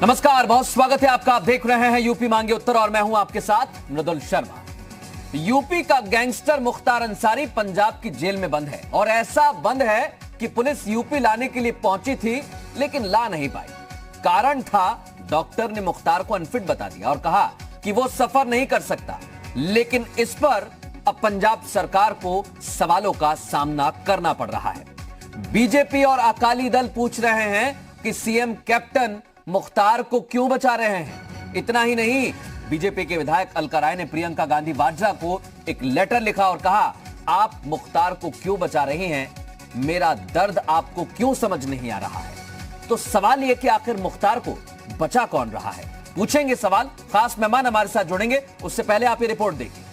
नमस्कार, बहुत स्वागत है आपका। आप देख रहे हैं यूपी मांगे उत्तर और मैं हूं आपके साथ मृदुल शर्मा। यूपी का गैंगस्टर मुख्तार अंसारी पंजाब की जेल में बंद है और ऐसा बंद है कि पुलिस यूपी लाने के लिए पहुंची थी लेकिन ला नहीं पाई। कारण था डॉक्टर ने मुख्तार को अनफिट बता दिया और कहा कि वो सफर नहीं कर सकता। लेकिन इस पर अब पंजाब सरकार को सवालों का सामना करना पड़ रहा है। बीजेपी और अकाली दल पूछ रहे हैं कि सीएम कैप्टन मुख्तार को क्यों बचा रहे हैं। इतना ही नहीं, बीजेपी के विधायक अलका राय ने प्रियंका गांधी वाड्रा को एक लेटर लिखा और कहा, आप मुख्तार को क्यों बचा रही हैं, मेरा दर्द आपको क्यों समझ नहीं आ रहा है। तो सवाल यह कि आखिर मुख्तार को बचा कौन रहा है, पूछेंगे सवाल। खास मेहमान हमारे साथ जुड़ेंगे, उससे पहले आप ये रिपोर्ट देखिए।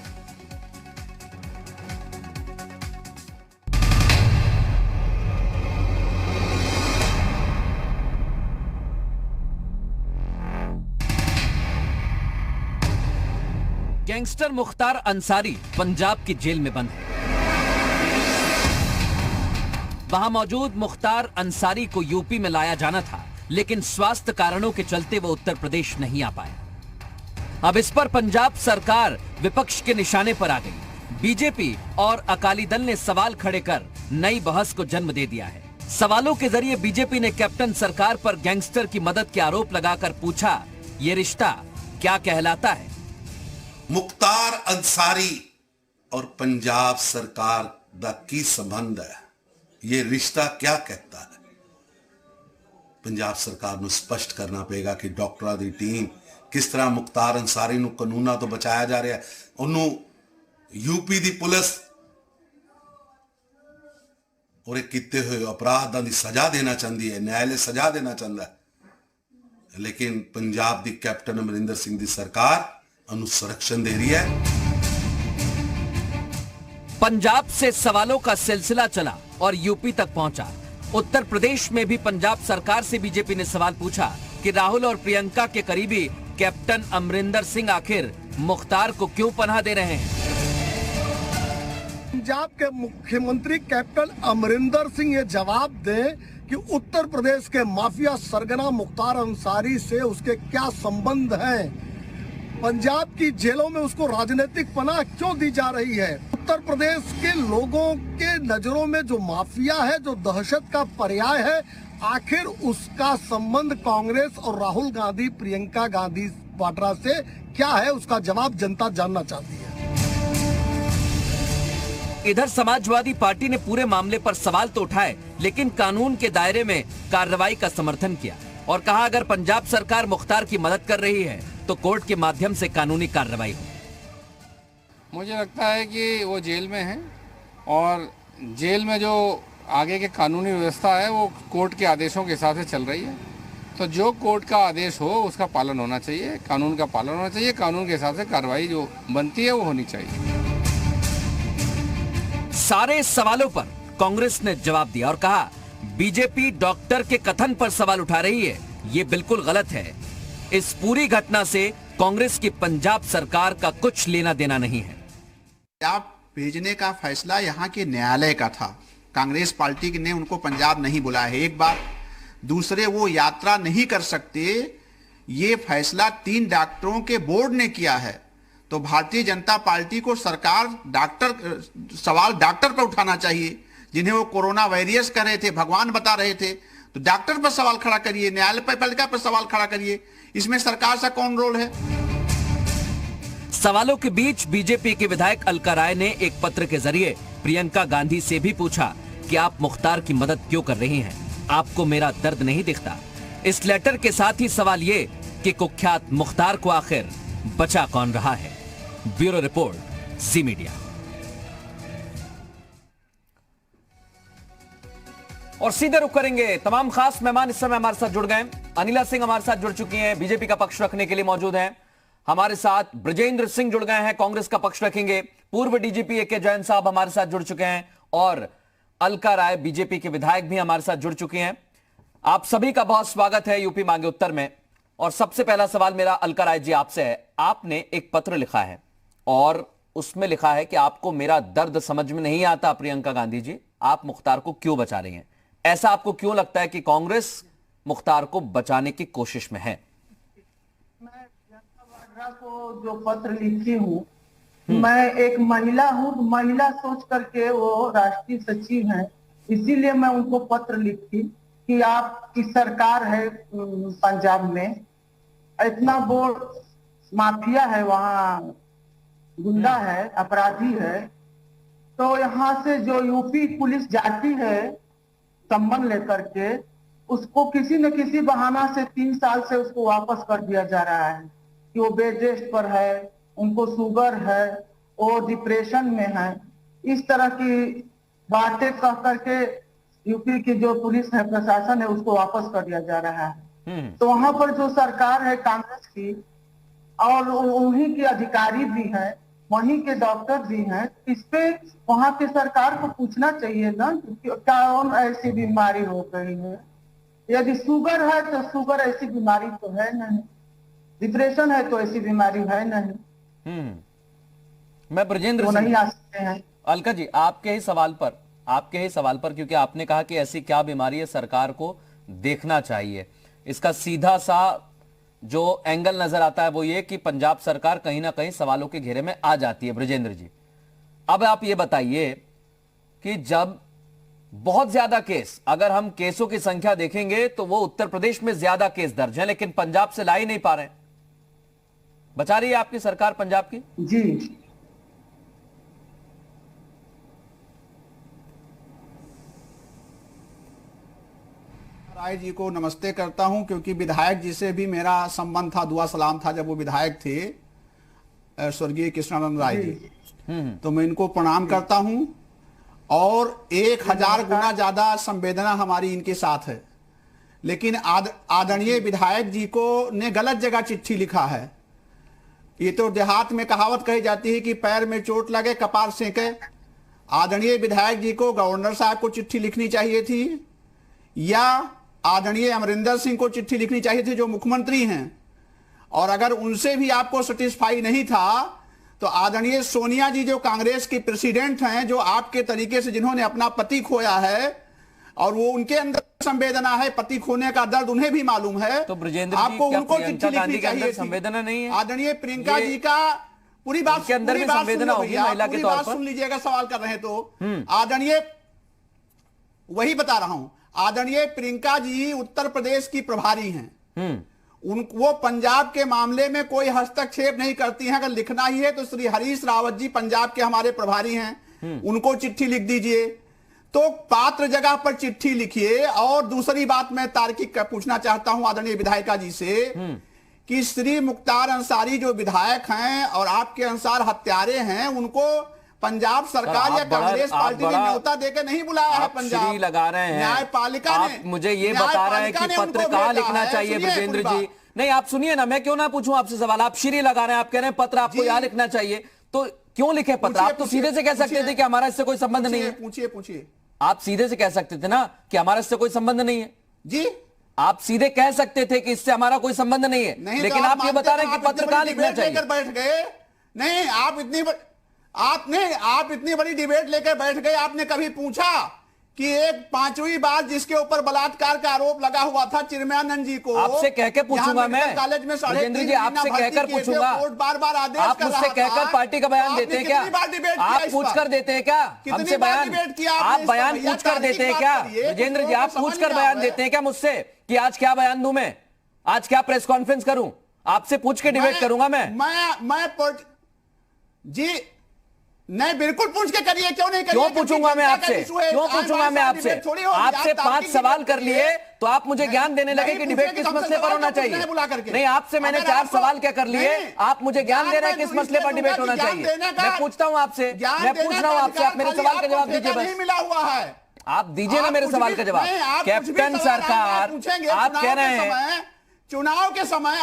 गैंगस्टर मुख्तार अंसारी पंजाब की जेल में बंद है। वहां मौजूद मुख्तार अंसारी को यूपी में लाया जाना था, लेकिन स्वास्थ्य कारणों के चलते वो उत्तर प्रदेश नहीं आ पाया। अब इस पर पंजाब सरकार विपक्ष के निशाने पर आ गई। बीजेपी और अकाली दल ने सवाल खड़े कर नई बहस को जन्म दे दिया है। सवालों के जरिए बीजेपी ने कैप्टन सरकार पर गैंगस्टर की मदद के आरोप लगाकर पूछा, ये रिश्ता क्या कहलाता है। मुख्तार अंसारी और पंजाब सरकार का की संबंध है, ये रिश्ता क्या कहता है। पंजाब सरकार ਨੂੰ स्पष्ट करना पेगा कि डॉक्टਰਾਂ ਦੀ टीम किस तरह मुख्तार अंसारी ਨੂੰ ਕਾਨੂੰਨਾਂ ਤੋਂ ਬਚਾਇਆ ਜਾ ਰਿਹਾ ਹੈ। ਉਹਨੂੰ यूपी ਦੀ पुलिस ਉਹਦੇ ਕੀਤੇ ਹੋਏ ਅਪਰਾਧਾਂ ਦੀ सजा देना चाहती है, न्यायालय सजा देना चाहता है। लेकिन पंजाब ਦੀ कैप्टन अमरिंदर सिंह ਦੀ सरकार अनुसंरक्षण दे रही है। पंजाब से सवालों का सिलसिला चला और यूपी तक पहुंचा। उत्तर प्रदेश में भी पंजाब सरकार से बीजेपी ने सवाल पूछा कि राहुल और प्रियंका के करीबी कैप्टन अमरिंदर सिंह आखिर मुख्तार को क्यों पनाह दे रहे हैं। पंजाब के मुख्यमंत्री कैप्टन अमरिंदर सिंह ये जवाब दें कि उत्तर प्रदेश के माफिया सरगना मुख्तार अंसारी से उसके क्या संबंध हैं। पंजाब की जेलों में उसको राजनीतिक पनाह क्यों दी जा रही है। उत्तर प्रदेश के लोगों के नजरों में जो माफिया है, जो दहशत का पर्याय है, आखिर उसका संबंध कांग्रेस और राहुल गांधी, प्रियंका गांधी वाड्रा से क्या है, उसका जवाब जनता जानना चाहती है। इधर समाजवादी पार्टी ने पूरे मामले पर सवाल तो उठाए, लेकिन कानून के दायरे में कार्रवाई का समर्थन किया और कहा, अगर पंजाब सरकार मुख्तार की मदद कर रही है तो कोर्ट के माध्यम से कानूनी कार्रवाई हो। मुझे लगता है कि वो जेल में हैं और जेल में जो आगे के कानूनी व्यवस्था है वो कोर्ट के आदेशों के हिसाब से चल रही है। तो जो कोर्ट का आदेश हो उसका पालन होना चाहिए, कानून का पालन होना चाहिए, कानून के हिसाब से कार्रवाई जो बनती है वो होनी चाहिए। सारे सवालों पर कांग्रेस ने जवाब दिया और कहा, बीजेपी डॉक्टर के कथन पर सवाल उठा रही है, ये बिल्कुल गलत है। इस पूरी घटना से कांग्रेस की पंजाब सरकार का कुछ लेना देना नहीं है। पंजाब भेजने का फैसला यहाँ के न्यायालय का था। कांग्रेस पार्टी ने उनको पंजाब नहीं बुलाया है, एक बात। दूसरे, वो यात्रा नहीं कर सकते, ये फैसला 3 डॉक्टरों के बोर्ड ने किया है। तो भारतीय जनता पार्टी को सरकार सवाल डॉक्टर पर उठाना चाहिए, जिन्हें वो कोरोना वॉरियर्स कर रहे थे, भगवान बता रहे थे। तो डॉक्टर पर सवाल खड़ा करिए, न्यायपालिका पर सवाल खड़ा करिए। इसमें सरकार का कौन रोल है। सवालों के बीच बीजेपी के विधायक अलका राय ने एक पत्र के जरिए प्रियंका गांधी से भी पूछा कि आप मुख्तार की मदद क्यों कर रही हैं, आपको मेरा दर्द नहीं दिखता। इस लेटर के साथ ही सवाल ये कि कुख्यात मुख्तार को आखिर बचा कौन रहा है। ब्यूरो रिपोर्ट, जी मीडिया। और सीधे रुक करेंगे, तमाम खास मेहमान इस समय हमारे साथ जुड़ गए। अनिला सिंह हमारे साथ जुड़ चुकी हैं, बीजेपी का पक्ष रखने के लिए मौजूद हैं। हमारे साथ ब्रजेंद्र सिंह जुड़ गए हैं, कांग्रेस का पक्ष रखेंगे। पूर्व डीजीपी ए.के. जैन साहब हमारे साथ जुड़ चुके हैं और अलका राय बीजेपी के विधायक भी हमारे साथ जुड़ चुके हैं। आप सभी का बहुत स्वागत है यूपी मांगे उत्तर में। और सबसे पहला सवाल मेरा अलका राय जी आपसे है। आपने एक पत्र लिखा है और उसमें लिखा है कि आपको मेरा दर्द समझ में नहीं आता प्रियंका गांधी जी, आप मुख्तार को क्यों बचा रही हैं। ऐसा आपको क्यों लगता है कि कांग्रेस मुख्तार को बचाने की कोशिश में है? को जो पत्र लिखी हूँ, मैं एक महिला हूँ, महिला सोच करके वो राष्ट्रीय सचिव हैं, इसीलिए मैं उनको पत्र लिखी कि आपकी सरकार है पंजाब में, इतना बोर माफिया है, वहाँ गुंडा है, अपराधी है, तो यहाँ से जो यूपी पुलिस जाती है संबंध लेकर के, उसको किसी न किसी बहाना से 3 साल से उसको वापस कर दिया जा रहा है कि वो बेड रेस्ट पर है, उनको शुगर है, वो डिप्रेशन में है, इस तरह की बातें कह करके यूपी की जो पुलिस है, प्रशासन है, उसको वापस कर दिया जा रहा है। तो वहां पर जो सरकार है कांग्रेस की, और उन्हीं के अधिकारी भी हैं, वहीं के डॉक्टर भी हैं, इस पे वहां के सरकार को पूछना चाहिए ना कि कौन ऐसी बीमारी हो गई है। यदि शुगर है तो शुगर ऐसी बीमारी तो है नहीं, डिप्रेशन है तो ऐसी बीमारी है नहीं। मैं ब्रजेंद्र वो सिंह नहीं आ सकते हैं। अलका जी, आपके ही सवाल पर क्योंकि आपने कहा कि ऐसी क्या बीमारी है, सरकार को देखना चाहिए। इसका सीधा सा जो एंगल नजर आता है वो ये कि पंजाब सरकार कहीं ना कहीं सवालों के घेरे में आ जाती है। ब्रजेंद्र जी, अब आप ये बताइए कि जब बहुत ज्यादा केस, अगर हम केसों की संख्या देखेंगे तो वो उत्तर प्रदेश में ज्यादा केस दर्ज है, लेकिन पंजाब से ला ही नहीं पा रहे हैं। बचा रही है आपकी सरकार पंजाब की? जी, राय जी को नमस्ते करता हूं, क्योंकि विधायक जी से भी मेरा संबंध था, दुआ सलाम था जब वो विधायक थे, स्वर्गीय कृष्णानंद राय जी। तो मैं इनको प्रणाम करता हूं, और 1000 गुना ज्यादा संवेदना हमारी इनके साथ है। लेकिन आदरणीय विधायक जी को ने गलत जगह चिट्ठी लिखा है। ये तो देहात में कहावत कही जाती है कि पैर में चोट लगे कपार सेके। आदरणीय विधायक जी को गवर्नर साहब को चिट्ठी लिखनी चाहिए थी, या आदरणीय अमरिंदर सिंह को चिट्ठी लिखनी चाहिए थी जो मुख्यमंत्री हैं। और अगर उनसे भी आपको सेटिस्फाई नहीं था तो आदरणीय सोनिया जी जो कांग्रेस की प्रेसिडेंट हैं, जो आपके तरीके से जिन्होंने अपना पति खोया है और वो उनके अंदर संवेदना है, पति खोने का दर्द उन्हें भी मालूम है, तो ब्रजेंद्र आपको जी, उनको चिट्ठी लिखनी चाहिए। संवेदना नहीं है? आदरणीय प्रियंका जी का पूरी बात के अंदर भी संवेदना होगी महिला के तौर पर। सुन लीजिएगा, सवाल कर रहे हैं तो आदरणीय, वही बता रहा हूं, आदरणीय प्रियंका जी उत्तर प्रदेश की प्रभारी हैं। वो पंजाब के मामले में कोई हस्तक्षेप नहीं करती हैं। अगर लिखना ही है तो श्री हरीश रावत जी पंजाब के हमारे प्रभारी हैं, उनको चिट्ठी लिख दीजिए। तो पात्र जगह पर चिट्ठी लिखिए। और दूसरी बात मैं तार्किक पूछना चाहता हूं आदरणीय विधायिका जी से कि श्री मुख्तार अंसारी जो विधायक हैं और आपके अनुसार हत्यारे हैं, उनको पंजाब सरकार या कांग्रेस पार्टी ने न्योता देकर नहीं बुलाया है। पंजाब लगा रहे हैं, न्यायपालिका ने, मुझे ये बता रहे हैं कि पत्र कहां लिखना चाहिए। ब्रजेंद्र जी, नहीं आप सुनिए ना, मैं क्यों ना पूछूं आपसे सवाल। आप श्री लगा रहे हैं, आप कह रहे हैं पत्र आपको यहां लिखना चाहिए, तो क्यों लिखे पत्र? आप तो सीधे से कह सकते थे कि हमारा इससे कोई संबंध नहीं है। पूछिए। आप सीधे से कह सकते थे ना कि हमारा इससे कोई संबंध नहीं है। जी, आप सीधे कह सकते थे कि इससे हमारा कोई संबंध नहीं है, लेकिन आप ये बता रहे हैं कि पत्र कहां लिखना चाहिए। बैठ गए नहीं, आप इतनी बड़ी डिबेट लेकर बैठ गए। आपने कभी पूछा कि एक 5वीं बार जिसके ऊपर बलात्कार का आरोप लगा हुआ था चिन्मयानंद जी को, आपसे कहकर पूछूंगा मैं कॉलेज में राजेंद्र जी, आपसे कहकर पूछूंगा, बार आदेश आप मुझसे कहकर पार्टी का बयान देते हैं क्या? आप पूछ कर देते हैं क्या हमसे बयान? आप बयान पूछ कर देते हैं क्या राजेंद्र जी? आप पूछ कर बयान देते हैं क्या मुझसे कि आज क्या बयान दूं मैं, आज क्या प्रेस कॉन्फ्रेंस करूं? आपसे पूछ के डिबेट करूंगा मैं जी। नहीं, बिल्कुल पूछ के करिए, क्यों नहीं करिए? क्यों पूछूंगा मैं आपसे? क्यों पूछूंगा मैं आपसे? आपसे 5 सवाल कर लिए तो आप मुझे ज्ञान देने लगे कि डिबेट किस मसले पर होना चाहिए। नहीं, आपसे मैंने 4 सवाल क्या कर लिए, आप मुझे ज्ञान दे रहे हैं किस मसले पर डिबेट होना चाहिए। मैं पूछता हूं आपसे, मैं पूछ रहा हूं आपसे, आप मेरे सवाल का जवाब दीजिए बस। मिला हुआ है, आप दीजिए ना मेरे सवाल का जवाब। कैप्टन सरकार, आप कह रहे हैं चुनाव के समय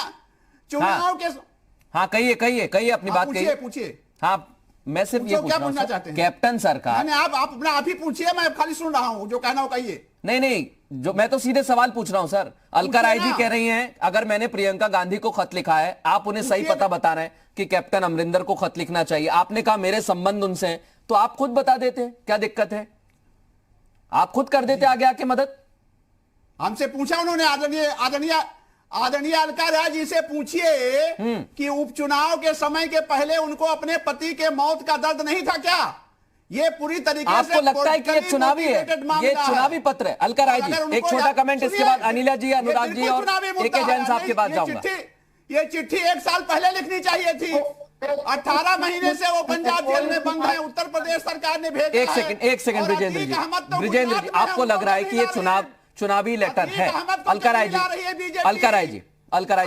हाँ कहिए अपनी बात कहिए। पूछिए। हाँ, मैं सिर्फ ये पूछना चाहते हैं कैप्टन सरकार। आप ही पूछिए, मैं खाली सुन रहा हूं, जो कहना हो कहिए। नहीं, जो मैं तो सीधे सवाल पूछ रहा हूं सर। अलका राय जी कह रही हैं अगर मैंने प्रियंका गांधी को खत लिखा है, आप उन्हें सही पता बता रहे हैं कि कैप्टन अमरिंदर को खत लिखना चाहिए। आपने कहा मेरे संबंध उनसे हैं, तो आप खुद बता देते, क्या दिक्कत है? आप खुद कर देते आगे आके मदद। हमसे पूछा उन्होंने, आदरणीय अलका राय जी से पूछिए कि उपचुनाव के समय के पहले उनको अपने पति के मौत का दर्द नहीं था क्या? ये पूरी तरीके से आपको लगता है कि ये चुनावी है, ये चुनावी पत्र है? अलका राय जी एक छोटा कमेंट, इसके बाद अनिला जी, अनुराग जी और के जैन साहब के पास जाऊंगा। ये चिट्ठी 1 साल पहले लिखनी चाहिए थी। 18 महीने से वो पंजाब जेल में बंद है, उत्तर प्रदेश सरकार ने भेजा। एक सेकंड ब्रिजेंद्र जी, आपको लग रहा है कि ये चुनावी लेटर है? अलका राय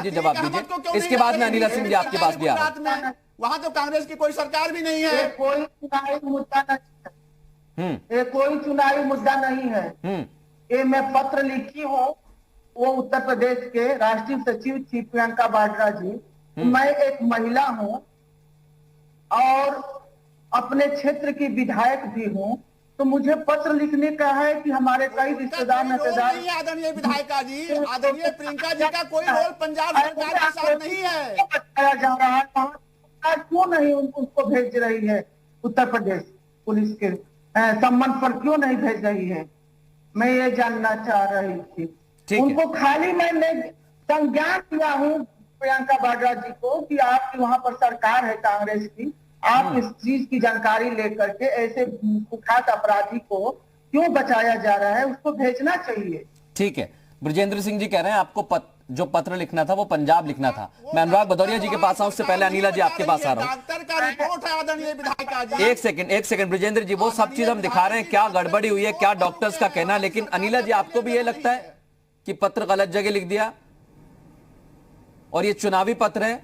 जी जवाब दीजिए, इसके बाद में अनिला सिंह जी आपके पास भी आ रहा है। वहां तो कांग्रेस की कोई सरकार भी नहीं है। कोई चुनावी मुद्दा नहीं है, ये कोई चुनावी मुद्दा नहीं है। ये मैं पत्र लिखी हूँ वो उत्तर प्रदेश के राष्ट्रीय सचिव थी प्रियंका वाड्रा जी। मैं एक महिला हूँ और अपने क्षेत्र की विधायक भी हूँ, तो मुझे पत्र लिखने का है कि हमारे कई रिश्तेदार नातेदार। आदरणीय विधायिका जी, आदरणीय प्रियंका जी का कोई रोल पंजाब सरकार के साथ नहीं है। बताया जा रहा है क्यों नहीं उसको भेज रही है उत्तर प्रदेश पुलिस के संबंध पर क्यों नहीं भेज रही है? मैं ये जानना चाह रही थी। उनको खाली मैंने संज्ञान दिया हूँ प्रियंका वाड्रा जी को कि आपकी वहां पर सरकार है कांग्रेस की, आप इस चीज की जानकारी लेकर के ऐसे कुख्यात अपराधी को क्यों बचाया जा रहा है, उसको भेजना चाहिए। ठीक है, ब्रजेंद्र सिंह जी कह रहे हैं आपको जो पत्र लिखना था वो पंजाब लिखना था। मैं अनुराग भदौरिया जी के पास आऊं, उससे पहले अनिला जी आपके पास आ रहा हूं। एक सेकंड ब्रजेंद्र जी, वो सब चीज हम दिखा रहे हैं, क्या गड़बड़ी हुई है, क्या डॉक्टर्स का कहना, लेकिन अनिला जी आपको भी ये लगता है कि पत्र गलत जगह लिख दिया और ये चुनावी पत्र है?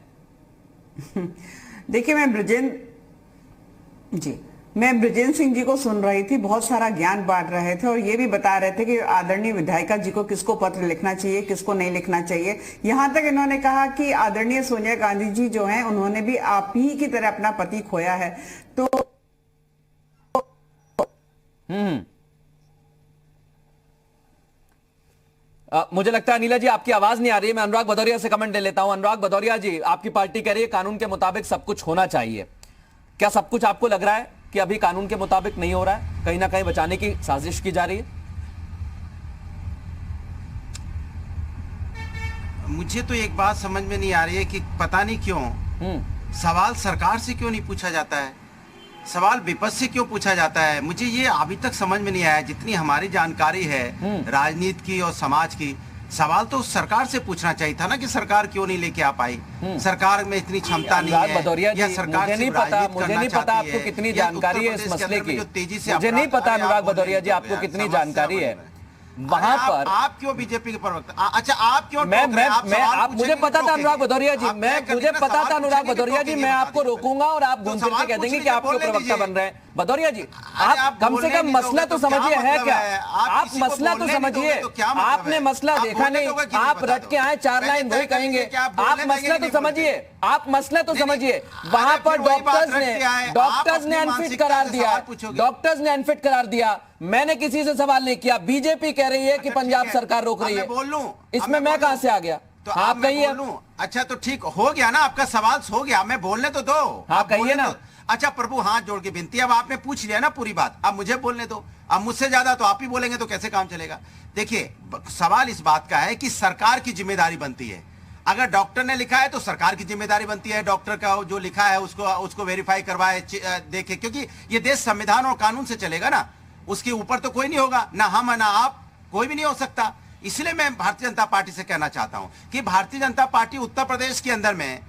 देखिए, मैं ब्रजेंद्र सिंह जी को सुन रही थी, बहुत सारा ज्ञान बांट रहे थे और ये भी बता रहे थे कि आदरणीय विधायिका जी को किसको पत्र लिखना चाहिए, किसको नहीं लिखना चाहिए। यहां तक इन्होंने कहा कि आदरणीय सोनिया गांधी जी जो हैं, उन्होंने भी आप ही की तरह अपना पति खोया है। तो मुझे लगता है अनिला जी आपकी आवाज नहीं आ रही है। मैं अनुराग भदौरिया से कमेंट ले लेता हूं। अनुराग भदौरिया जी, आपकी पार्टी कह रही है कानून के मुताबिक सब कुछ होना चाहिए। क्या सब कुछ आपको लग रहा है कि अभी कानून के मुताबिक नहीं हो रहा है, कहीं ना कहीं बचाने की साजिश की जा रही है? मुझे तो एक बात समझ में नहीं आ रही है कि पता नहीं क्यों सवाल सरकार से क्यों नहीं पूछा जाता है, सवाल विपक्ष से क्यों पूछा जाता है। मुझे ये अभी तक समझ में नहीं आया। जितनी हमारी जानकारी है राजनीति की और समाज की, सवाल तो सरकार से पूछना चाहिए था ना कि सरकार क्यों नहीं लेके आ पाई, सरकार में इतनी क्षमता नहीं है, या सरकार मुझे नहीं पता आपको कितनी जानकारी है इस मसले की। मुझे नहीं पता अनुराग भदौरिया जी आपको कितनी जानकारी है वहां पर। आप क्यों बीजेपी के प्रवक्ता? अच्छा, आप क्यों? आप मुझे पता था अनुराग भदौरिया जी, मुझे पता था अनुराग भदौरिया जी, मैं आपको रोकूंगा और आप घूम फिर के कह देंगे कि आप क्यों प्रवक्ता बन रहे हैं। भदौरिया जी, आप कम से कम मसला तो समझिए है क्या। आप मसला तो समझिए, आपने मसला देखा नहीं, आप रट के आए 4 लाइन वही कहेंगे। आप मसला तो समझिए, आप मसला तो समझिए। वहां पर डॉक्टर्स ने अनफिट करार दिया, डॉक्टर्स ने अनफिट करार दिया। मैंने किसी से सवाल नहीं किया। बीजेपी कह रही है कि पंजाब सरकार रोक रही है। बोल लूं, इसमें मैं कहां से आ गया? तो आप कहिए। अच्छा, तो ठीक हो गया ना, आपका सवाल हो गया, मैं बोलने तो दो। आप कहिए ना। अच्छा प्रभु, हाथ जोड़ के विनती, अब आपने पूछ लिया ना पूरी बात, अब मुझे बोलने दो। अब मुझसे ज्यादा तो आप ही बोलेंगे तो कैसे काम चलेगा। देखिए, सवाल इस बात का है कि सरकार की जिम्मेदारी बनती है। अगर डॉक्टर ने लिखा है तो सरकार की जिम्मेदारी बनती है डॉक्टर का जो लिखा है उसको वेरीफाई करवाए, देखे, क्योंकि ये देश संविधान और कानून से चलेगा ना, उसके ऊपर तो कोई नहीं होगा, ना हम ना आप, कोई भी नहीं हो सकता। इसलिए मैं भारतीय जनता पार्टी से कहना चाहता हूं कि भारतीय जनता पार्टी उत्तर प्रदेश के अंदर में,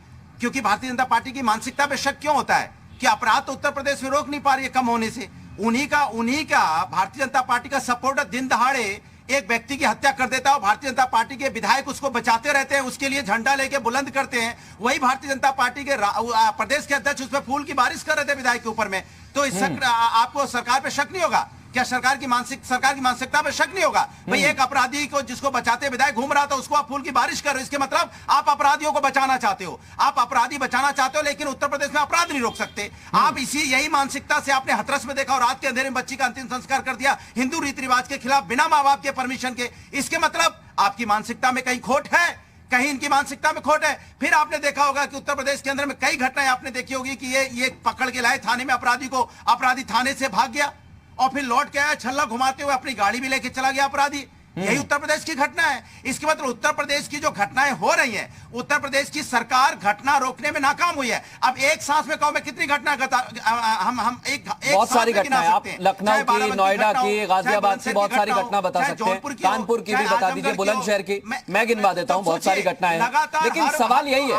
क्योंकि भारतीय जनता पार्टी की मानसिकता पे शक क्यों होता है कि अपराध तो उत्तर प्रदेश में रोक नहीं पा रही है कम होने से। उन्हीं का भारतीय जनता पार्टी का सपोर्टर दिन दहाड़े एक व्यक्ति की हत्या कर देता है और भारतीय जनता पार्टी के विधायक उसको बचाते रहते हैं, उसके लिए झंडा लेके बुलंद करते हैं। वही भारतीय जनता पार्टी के प्रदेश के अध्यक्ष उस पर फूल की बारिश कर रहे थे विधायक के ऊपर में। तो इस आपको सरकार पे शक नहीं होगा क्या? सरकार की मानसिकता पे शक नहीं होगा? भाई एक अपराधी को जिसको बचाते विधायक घूम रहा था उसको आप फूल की बारिश कर रहे हो, इसके मतलब आप अपराधियों को बचाना चाहते हो, आप अपराधी बचाना चाहते हो, लेकिन उत्तर प्रदेश में अपराध नहीं रोक सकते आप। यही मानसिकता से आपने हथरस में देखा और रात के अंधेरे में बच्ची का अंतिम संस्कार कर दिया हिंदू रीति रिवाज के खिलाफ बिना माँ बाप के परमिशन के। इसके मतलब आपकी मानसिकता में कहीं खोट है, कहीं इनकी मानसिकता में खोट है। फिर आपने देखा होगा कि उत्तर प्रदेश के अंदर में कई घटनाएं आपने देखी होगी कि ये पकड़ के लाए थाने में अपराधी को, अपराधी थाने से भाग गया और फिर लौट के आया छल्ला घुमाते हुए, अपनी गाड़ी भी लेके चला गया अपराधी। यही उत्तर प्रदेश की घटना है। इसके मतलब उत्तर प्रदेश की जो घटनाएं हो रही हैं, उत्तर प्रदेश की सरकार घटना रोकने में नाकाम हुई है। अब एक सांस में कहो मैं कितनी घटना हम एक बहुत सारी घटनाएं, आप लखनऊ की, नोएडा की, गाजियाबाद की बहुत सारी घटना बता सकते हैं, कानपुर की भी बता दीजिए, बुलंदशहर की मैं गिनवा देता हूं, बहुत सारी घटनाएं हैं। लेकिन सवाल यही है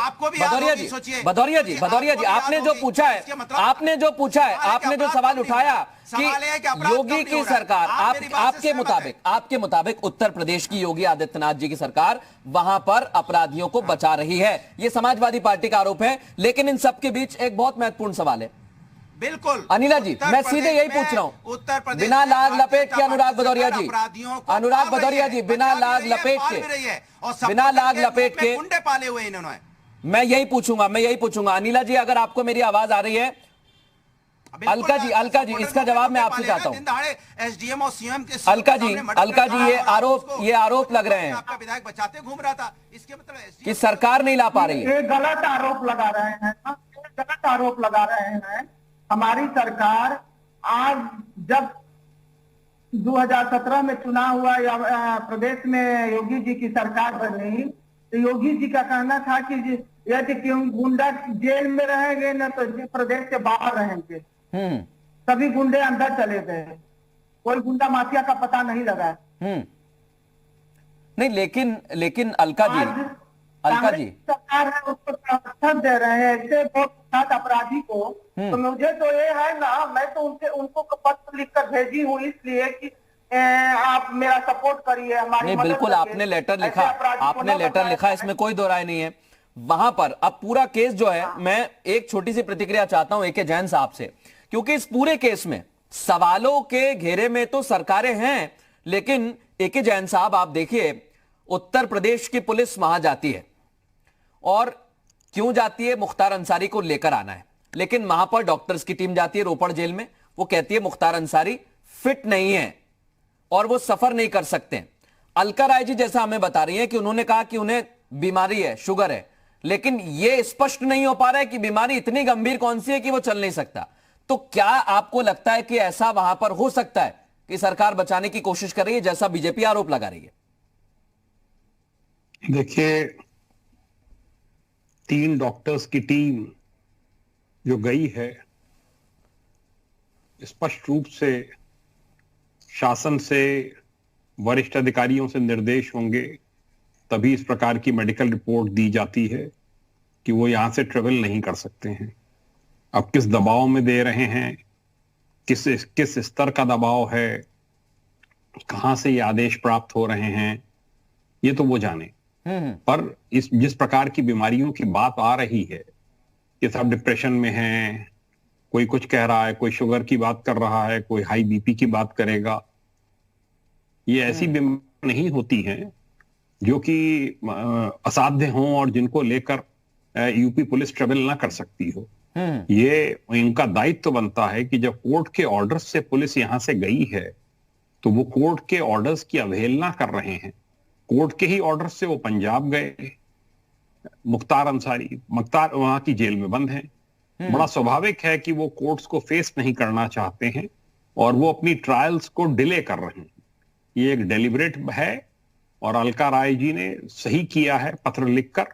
भदौरिया जी, आपने जो पूछा है, आपने जो सवाल उठाया कि योगी की सरकार, आपके मुताबिक उत्तर प्रदेश की योगी आदित्यनाथ जी की सरकार वहां पर अपराधियों को बचा रही है, यह समाजवादी पार्टी का आरोप है। लेकिन इन सबके बीच एक बहुत महत्वपूर्ण सवाल है। बिल्कुल अनिला जी, मैं सीधे यही पूछ रहा हूं, उत्तर प्रदेश बिना लाग लपेट के अनुराग भदौरिया जी, बिना लाग लपेट के गुंडे पाले हुए इन्होंने। मैं यही पूछूंगा अनिला जी, अगर आपको मेरी आवाज आ रही है। अलका जी, इसका जवाब मैं आपसे चाहता हूं। एसडीएम और सीएम के अलका जी, ये आरोप लग रहे हैं आपका विधायक बचाते घूम रहा था, इसके मतलब कि सरकार नहीं ला पा रही है। ये गलत आरोप लगा रहे हैं। हमारी सरकार आज जब 2017 में चुनाव हुआ या प्रदेश में योगी जी की सरकार बनी, तो योगी जी का कहना था कि यदि गुंडा जेल में रहेंगे न तो प्रदेश से बाहर रहेंगे। सभी गुंडे अंदर चले गए, कोई गुंडा माफिया का पता नहीं लगा। नहीं, लेकिन अलका जी सरकार है उसको समर्थन दे रहे हैं ऐसे बहुत अपराधी को। तो मुझे तो ये है ना, मैं तो उनको पत्र लिखकर भेजी हूँ इसलिए कि आप मेरा सपोर्ट करिए, हमारी नहीं, बिल्कुल आपने लेटर लिखा, इसमें कोई दो राय नहीं है। वहां पर अब पूरा केस जो है, मैं एक छोटी सी प्रतिक्रिया चाहता हूं एके जैन साहब से, क्योंकि इस पूरे केस में सवालों के घेरे में तो सरकारें हैं, लेकिन एके जैन साहब आप देखिए, उत्तर प्रदेश की पुलिस वहां जाती है और क्यों जाती है, मुख्तार अंसारी को लेकर आना है, लेकिन वहां पर डॉक्टर्स की टीम जाती है रोपड़ जेल में, वो कहती है मुख्तार अंसारी फिट नहीं है और वो सफर नहीं कर सकते। अलका राय जी जैसा हमें बता रही है कि उन्होंने कहा कि उन्हें बीमारी है, शुगर है, लेकिन यह स्पष्ट नहीं हो पा रहा है कि बीमारी इतनी गंभीर कौन सी है कि वो चल नहीं सकता। तो क्या आपको लगता है कि ऐसा वहां पर हो सकता है कि सरकार बचाने की कोशिश कर रही है, जैसा बीजेपी आरोप लगा रही है? देखिए, 3 डॉक्टर्स की टीम जो गई है, स्पष्ट रूप से शासन से, वरिष्ठ अधिकारियों से निर्देश होंगे, तभी इस प्रकार की मेडिकल रिपोर्ट दी जाती है कि वो यहां से ट्रेवल नहीं कर सकते हैं। अब किस दबाव में दे रहे हैं, किस स्तर का दबाव है, कहां से ये आदेश प्राप्त हो रहे हैं, ये तो वो जाने। पर जिस प्रकार की बीमारियों की बात आ रही है कि सब डिप्रेशन में हैं, कोई कुछ कह रहा है, कोई शुगर की बात कर रहा है, कोई हाई बीपी की बात करेगा, ये ऐसी बीमारी नहीं होती हैं जो कि असाध्य हों और जिनको लेकर यूपी पुलिस ट्रेवल ना कर सकती हो। ये इनका दायित्व बनता है कि जब कोर्ट के ऑर्डर्स से पुलिस यहां से गई है तो वो कोर्ट के ऑर्डर्स की अवहेलना कर रहे हैं। कोर्ट के ही ऑर्डर से वो पंजाब गए, मुख्तार अंसारी वहां की जेल में बंद हैं। बड़ा स्वाभाविक है कि वो कोर्ट्स को फेस नहीं करना चाहते हैं और वो अपनी ट्रायल्स को डिले कर रहे हैं। ये एक डेलिब्रेट है और अलका राय जी ने सही किया है पत्र लिखकर।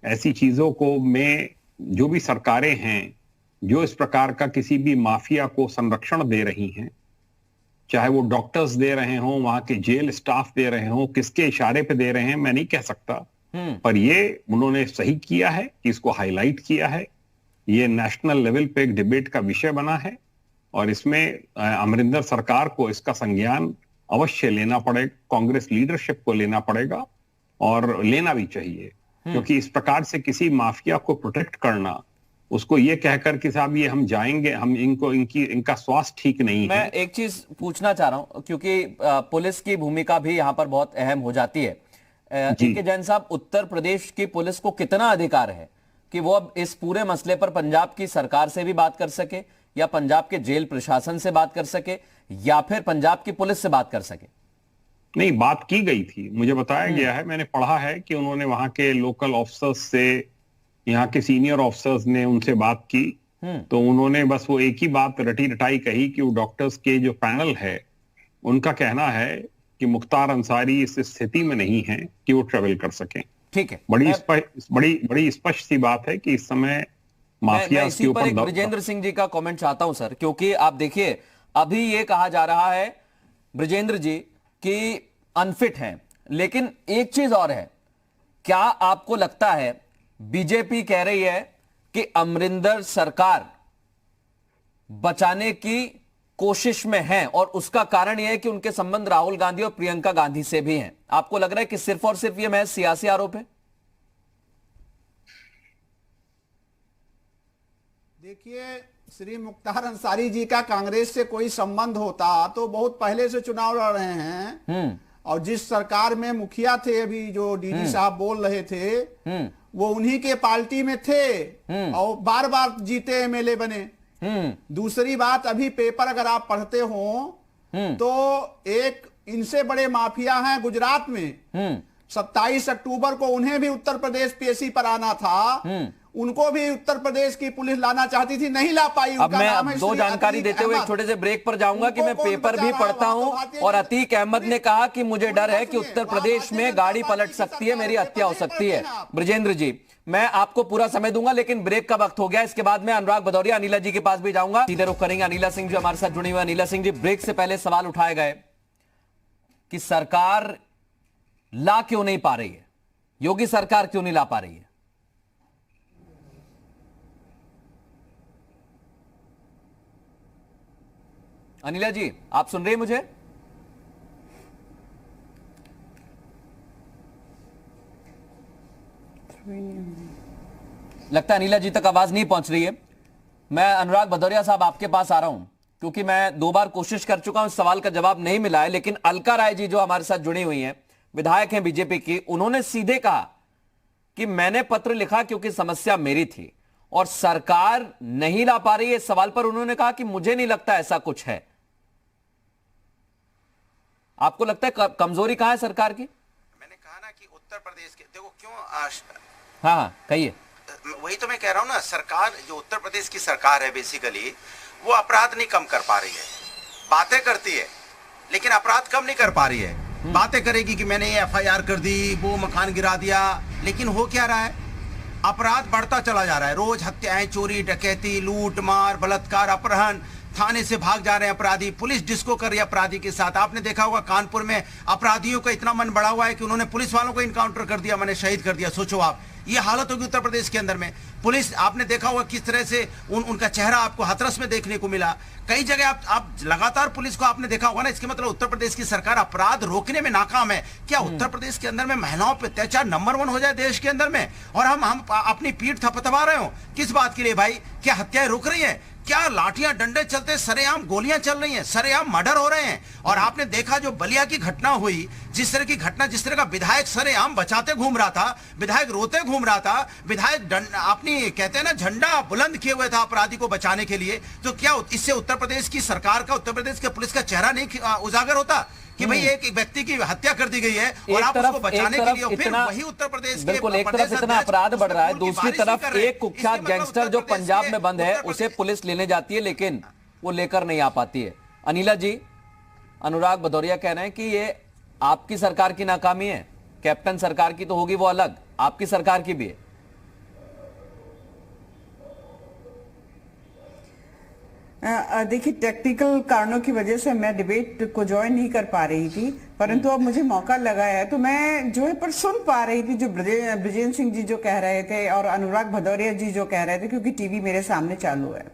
ऐसी चीजों को में जो भी सरकारें हैं जो इस प्रकार का किसी भी माफिया को संरक्षण दे रही हैं, चाहे वो डॉक्टर्स दे रहे हों, वहां के जेल स्टाफ दे रहे हों, किसके इशारे पे दे रहे हैं मैं नहीं कह सकता, पर ये उन्होंने सही किया है कि इसको हाईलाइट किया है। ये नेशनल लेवल पे एक डिबेट का विषय बना है और इसमें अमरिंदर सरकार को इसका संज्ञान अवश्य लेना पड़ेगा, कांग्रेस लीडरशिप को लेना पड़ेगा और लेना भी चाहिए, क्योंकि इस प्रकार से किसी माफिया को प्रोटेक्ट करना, उसको ये कहकर कि साहब ये हम जाएंगे, हम इनका स्वास्थ्य ठीक नहीं है। मैं एक चीज पूछना चाह रहा हूं क्योंकि पुलिस की भूमिका भी यहां पर बहुत अहम हो जाती है। के जैन साहब, उत्तर प्रदेश की पुलिस को कितना अधिकार है कि वो अब इस पूरे मसले पर पंजाब की सरकार से भी बात कर सके, या पंजाब के जेल प्रशासन से बात कर सके, या फिर पंजाब की पुलिस से बात कर सके? नहीं, बात की गई थी, मुझे बताया गया है, मैंने पढ़ा है कि उन्होंने वहां के लोकल ऑफिसर्स से, यहाँ के सीनियर ऑफिसर्स ने उनसे बात की, तो उन्होंने बस वो एक ही बात रटी रटाई कही कि वो डॉक्टर्स के जो पैनल है उनका कहना है कि मुख्तार अंसारी इस स्थिति में नहीं है कि वो ट्रेवल कर सकें। ठीक है, बड़ी स्पष्ट सी बात है कि इस समय माफिया मैं इसी पर एक ब्रजेंद्र सिंह जी का कमेंट चाहता हूं सर, क्योंकि आप देखिए अभी ये कहा जा रहा है ब्रजेंद्र जी कि अनफिट हैं, लेकिन एक चीज और है, क्या आपको लगता है बीजेपी कह रही है कि अमरिंदर सरकार बचाने की कोशिश में है और उसका कारण यह है कि उनके संबंध राहुल गांधी और प्रियंका गांधी से भी हैं? आपको लग रहा है कि सिर्फ और सिर्फ यह महज सियासी आरोप है? देखिए, श्री मुख्तार अंसारी जी का कांग्रेस से कोई संबंध होता तो बहुत पहले से चुनाव लड़ रहे हैं, और जिस सरकार में मुखिया थे, अभी जो डीजी साहब बोल रहे थे, वो उन्हीं के पार्टी में थे और बार बार जीते, एमएलए बने। दूसरी बात, अभी पेपर अगर आप पढ़ते हो तो एक इनसे बड़े माफिया हैं गुजरात में, 27 अक्टूबर को उन्हें भी उत्तर प्रदेश पेशी पर आना था, उनको भी उत्तर प्रदेश की पुलिस लाना चाहती थी, नहीं ला पाई। अब मैं दो जानकारी देते हुए एक छोटे से ब्रेक पर जाऊंगा कि मैं पेपर भी पढ़ता हूं, और अतीक अहमद ने कहा कि मुझे डर है कि उत्तर प्रदेश में गाड़ी पलट सकती है, मेरी हत्या हो सकती है। ब्रजेंद्र जी, मैं आपको पूरा समय दूंगा, लेकिन ब्रेक का वक्त हो गया। इसके बाद मैं अनुराग भदौरिया, अनिला जी के पास भी जाऊंगा। सीधे रुख करेंगे अनिला सिंह जी हमारे साथ जुड़ी हुई। अनिला सिंह जी, ब्रेक से पहले सवाल उठाए गए कि सरकार ला क्यों नहीं पा रही है, योगी सरकार क्यों नहीं ला पा रही है? अनिला जी, आप सुन रहे हैं मुझे? लगता है अनिला जी तक आवाज नहीं पहुंच रही है। मैं अनुराग भदौरिया साहब आपके पास आ रहा हूं, क्योंकि मैं 2 बार कोशिश कर चुका हूं, इस सवाल का जवाब नहीं मिला है। लेकिन अलका राय जी जो हमारे साथ जुड़ी हुई हैं, विधायक हैं बीजेपी की, उन्होंने सीधे कहा कि मैंने पत्र लिखा क्योंकि समस्या मेरी थी और सरकार नहीं ला पा रही है। इस सवाल पर उन्होंने कहा कि मुझे नहीं लगता ऐसा कुछ है। आपको लगता है कमजोरी कहां है सरकार की? मैंने कहा ना कि उत्तर प्रदेश के, देखो क्यों हाँ कहिए। वही तो मैं कह रहा हूं ना, सरकार जो उत्तर प्रदेश की सरकार है बेसिकली वो अपराध नहीं कम कर पा रही है, बातें करती है लेकिन अपराध कम नहीं कर पा रही है। बातें करेगी कि मैंने ये एफआईआर कर दी, वो मकान गिरा दिया, लेकिन हो क्या रहा है? अपराध बढ़ता चला जा रहा है। रोज हत्याएं, चोरी, डकैती, लूट मार, बलात्कार, अपहरण, थाने से भाग जा रहे हैं अपराधी, पुलिस डिस्को कर रही है अपराधी के साथ। आपने देखा होगा कानपुर में अपराधियों का इतना मन बढ़ा हुआ है कि उन्होंने पुलिस वालों को इनकाउंटर कर दिया, मैंने शहीद कर दिया। सोचो आप, ये हालत होगी उत्तर प्रदेश के अंदर में। पुलिस, आपने देखा होगा किस तरह से उनका चेहरा आपको हाथरस में देखने को मिला। कई जगह आप लगातार पुलिस को आपने देखा होगा ना। इसके मतलब उत्तर प्रदेश की सरकार अपराध रोकने में नाकाम है। क्या उत्तर प्रदेश के अंदर में महिलाओं पर अत्याचार नंबर 1 हो जाए देश के अंदर में, और हम अपनी पीठ थपथपा रहे हो? किस बात के लिए भाई? क्या हत्याएं रुक रही हैं? क्या लाठियां डंडे चलते, सरेआम गोलियां चल रही हैं, सरेआम मर्डर हो रहे हैं? और आपने देखा जो बलिया की घटना हुई, जिस तरह की घटना, जिस तरह का विधायक सरेआम बचाते घूम रहा था, विधायक रोते घूम रहा था, विधायक अपनी कहते हैं ना झंडा बुलंद किए हुए था अपराधी को बचाने के लिए। तो क्या इससे उत्तर प्रदेश की सरकार का, उत्तर प्रदेश के पुलिस का चेहरा नहीं उजागर होता कि भाई एक व्यक्ति की हत्या कर दी गई है और आप उसको बचाने के लिए फिर वही उत्तर प्रदेश के, बिल्कुल, एक तरफ इतना अपराध बढ़ रहा है, दूसरी तरफ एक कुख्यात गैंगस्टर जो पंजाब में बंद है उसे पुलिस लेने जाती है, लेकिन वो लेकर नहीं आ पाती है। अनिला जी, अनुराग भदौरिया कह रहे हैं कि ये आपकी सरकार की नाकामी है। कैप्टन सरकार की तो होगी वो अलग, आपकी सरकार की भी है। देखिए, टेक्निकल कारणों की वजह से मैं डिबेट को ज्वाइन नहीं कर पा रही थी, परंतु अब मुझे मौका लगा है तो मैं जो है पर सुन पा रही थी जो ब्रजेंद्र सिंह जी जो कह रहे थे और अनुराग भदौरिया जी जो कह रहे थे, क्योंकि टीवी मेरे सामने चालू है।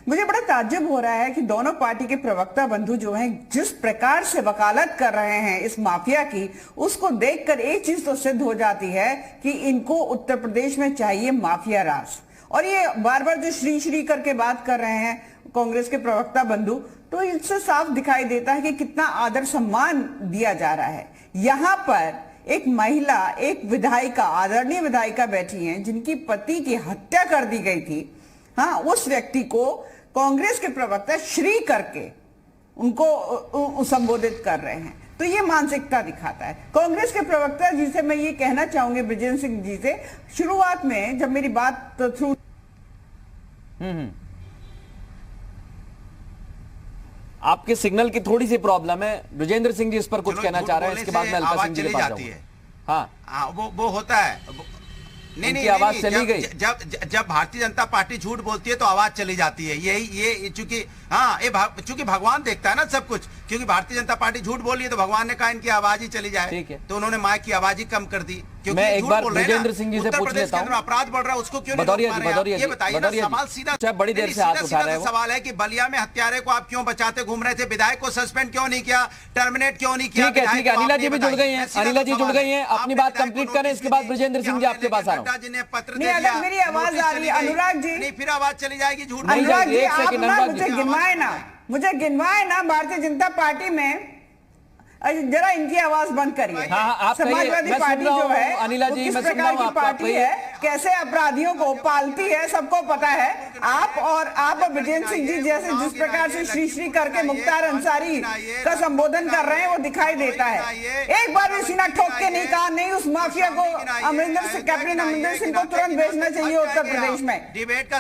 मुझे बड़ा ताज्जुब हो रहा है कि दोनों पार्टी के प्रवक्ता बंधु जो हैं जिस प्रकार से वकालत कर रहे हैं इस माफिया की, उसको देखकर एक चीज तो सिद्ध हो जाती है कि इनको उत्तर प्रदेश में चाहिए माफिया राज। और ये बार बार जो श्री श्री करके बात कर रहे हैं कांग्रेस के प्रवक्ता बंधु, तो इससे साफ दिखाई देता है कि कितना आदर सम्मान दिया जा रहा है। यहां पर एक महिला, एक विधायिका, आदरणीय विधायिका बैठी हैं जिनकी पति की हत्या कर दी गई थी। हाँ, उस व्यक्ति को कांग्रेस के प्रवक्ता श्री करके उनको संबोधित कर रहे हैं, तो ये मानसिकता दिखाता है। कांग्रेस के प्रवक्ता जी से मैं ये कहना चाहूंगी, ब्रजेंद्र सिंह जी से, शुरुआत में जब मेरी बात थ्रू आपके सिग्नल की थोड़ी सी प्रॉब्लम है। ब्रजेंद्र सिंह जी इस पर कुछ चलो, कहना झूठ चाह रहे हैं, बोलने इसके बाद से मैं अल्का आवाज सिंह जी के चली पास जाती जाऊंगा। है। हाँ, वो होता है। उनकी आवाज चली गई। जब भारतीय जनता पार्टी झूठ बोलती है तो आवाज चली जाती है। ये चूंकि हाँ चूंकि भगवान देखता है ना सब कुछ, क्योंकि भारतीय जनता पार्टी झूठ बोल रही है तो भगवान ने कहा इनकी आवाज ही चली जाए। ठीक है। तो उन्होंने माइक की आवाज ही कम कर दी। मैं एक बार ब्रजेंद्र सिंह जी से पूछ लेता हूं, अपराध बढ़ रहा है उसको क्यों भदौरिया जी, ये बताइए ना। सवाल सीधा, बड़ी देर से हाथ उठा रहे हो। सवाल है कि बलिया में हत्यारे को आप क्यों बचाते घूम रहे थे? विधायक को सस्पेंड क्यों नहीं किया, टर्मिनेट क्यों नहीं किया? ठीक है, अनिला जी भी जुड़ गई हैं, अनिला जी जुड़ गई हैं, अपनी बात कंप्लीट करें, इसके बाद ब्रजेंद्र सिंह जी आपके पास आ रहा हूं। जी ने पत्र नहीं, अगर मेरी आवाज आ रही है अनुराग जी, नहीं फिर आवाज चली जाएगी। झूठ अनुराग जी, एक आप सेकंड, ना अनुराग मुझे जी। गिनवाए ना भारतीय जनता पार्टी में। जरा इनकी आवाज बंद करिए। हाँ, आप कहिए, समाजवादी मैं सुन पार्टी रहा जो हूं, है अनिला वो जी, किस मैं सुन प्रकार रहा हूं, की आप पार्टी कहिए। है, कैसे अपराधियों को पालती है, सबको पता है। आप और ब्रजेंद्र सिंह जी जैसे जिस प्रकार से श्री श्री करके मुख्तार अंसारी का संबोधन कर रहे हैं वो दिखाई देता है। एक बार भी सीना ठोक के नहीं कहा नहीं उस माफिया को कैप्टन अमरिंदर सिंह को तुरंत भेजना चाहिए उत्तर प्रदेश में।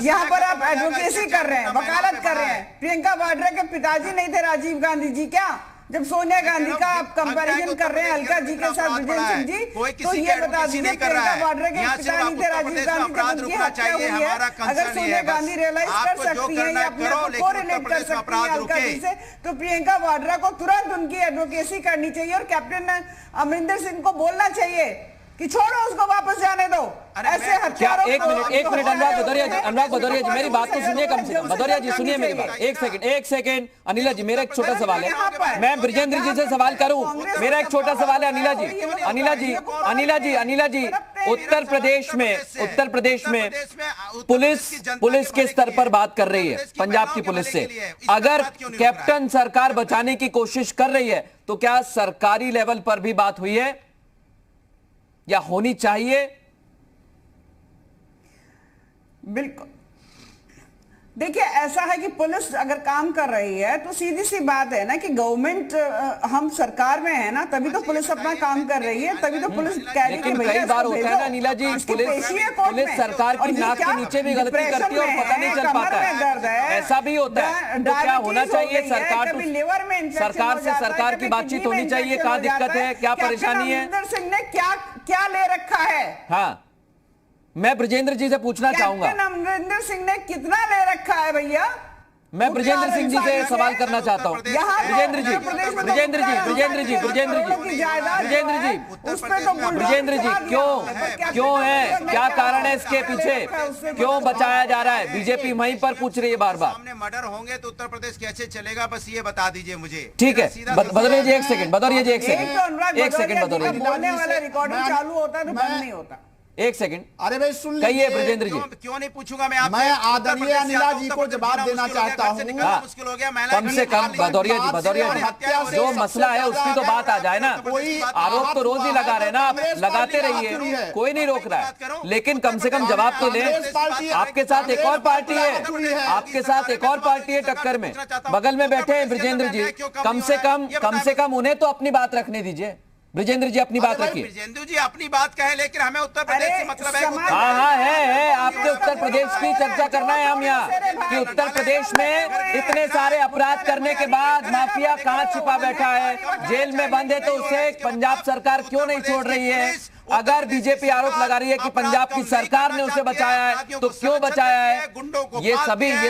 यहाँ पर आप एडवोकेसी कर रहे हैं, वकालत कर रहे हैं। प्रियंका वाड्रा के पिताजी नहीं थे राजीव गांधी जी क्या? जब सोनिया गांधी का आप कंपैरिजन कर रहे हैं अलका जी के साथ ब्रजेंद्र सिंह जी, तो ये बता दीजिए प्रियंका वाड्रा के पिता नहीं थे राजीव गांधी, जब उनकी हत्या हुई है, अगर सोनिया गांधी रियलाइज कर सकती है या अपने आप को रिलेट कर सकती है अलका जी से, तो प्रियंका वाड्रा को तुरंत उनकी एडवोकेसी करनी चाहिए और कैप्टन अमरिंदर सिंह को बोलना चाहिए कि छोड़ो उसको, वापस जाने दो। ऐसे हत्यारों एक मिनट अनुराग भदौरिया जी, मेरी बात तो सुनिए कम से कम। भदौरिया जी सुनिए मेरी बात, एक सेकंड। अनिला जी, मेरा एक छोटा सवाल है, मैं ब्रजेंद्र जी से सवाल करूं। मेरा एक छोटा सवाल है अनिला जी, उत्तर प्रदेश में पुलिस के स्तर पर बात कर रही है, पंजाब की पुलिस से। अगर कैप्टन सरकार बचाने की कोशिश कर रही है तो क्या सरकारी लेवल पर भी बात हुई है या होनी चाहिए? बिल्कुल, देखिए ऐसा है कि पुलिस अगर काम कर रही है तो सीधी सी बात है ना कि गवर्नमेंट, हम सरकार में है ना, तभी तो पुलिस अपना काम कर रही है, तभी तो पुलिस कह रही है। लेकिन कई बार होता है ना नीला जी, पुलिस सरकार की नाक के नीचे भी गलती करती है और पता नहीं चल पाता है, ऐसा भी होता है। तो क्या होना चाहिए? सरकार से सरकार की बातचीत होनी चाहिए, कहाँ दिक्कत है, क्या परेशानी है? अमरिंदर सिंह ने क्या ले रखा है? हाँ, मैं ब्रजेंद्र जी से पूछना चाहूंगा, कैप्टन अमरिंदर सिंह ने कितना ले रखा है भैया? मैं ब्रजेंद्र सिंह जी से सवाल करना चाहता हूं। ब्रजेंद्र जी, क्यों है, क्या कारण है इसके पीछे, क्यों बचाया जा रहा है? बीजेपी वहीं पर पूछ रही है बार बार। सामने मर्डर होंगे तो उत्तर प्रदेश कैसे चलेगा, बस ये बता दीजिए मुझे। ठीक है, भदौरिया जी एक सेकंड, भदौरिया जी एक सेकंड, बोलने वाला रिकॉर्डिंग चालू होता है तो बंद नहीं होता। एक सेकंड, अरे भाई सुन कहिए ब्रजेंद्र जी। क्यों नहीं पूछूंगा मैं आपसे? मैं आदरणीय अनिला जी को जवाब देना चाहता हूँ। मुश्किल हो गया, कम से कम भदौरिया जी, जो मसला है उसकी तो बात आ जाए ना। आरोप तो रोज ही लगा रहे ना, आप लगाते रहिए, कोई नहीं रोक रहा है, लेकिन कम से कम जवाब तो ले। आपके साथ एक और पार्टी है, टक्कर में, बगल में बैठे हैं ब्रजेंद्र जी, कम से कम उन्हें तो अपनी बात रखने दीजिए। ब्रजेंद्र जी अपनी बात रखिए। ब्रजेंद्र जी अपनी बात कहे, लेकिन हमें उत्तर प्रदेश से मतलब है। हाँ है, आपके उत्तर प्रदेश की चर्चा करना है हम यहाँ, कि उत्तर प्रदेश में इतने सारे अपराध करने के बाद माफिया कहाँ छिपा बैठा है, जेल में बंद है, तो उसे पंजाब सरकार क्यों नहीं छोड़ रही है? अगर बीजेपी आरोप लगा रही है कि पंजाब की सरकार ने उसे बचाया है, तो क्यों बचाया है? ये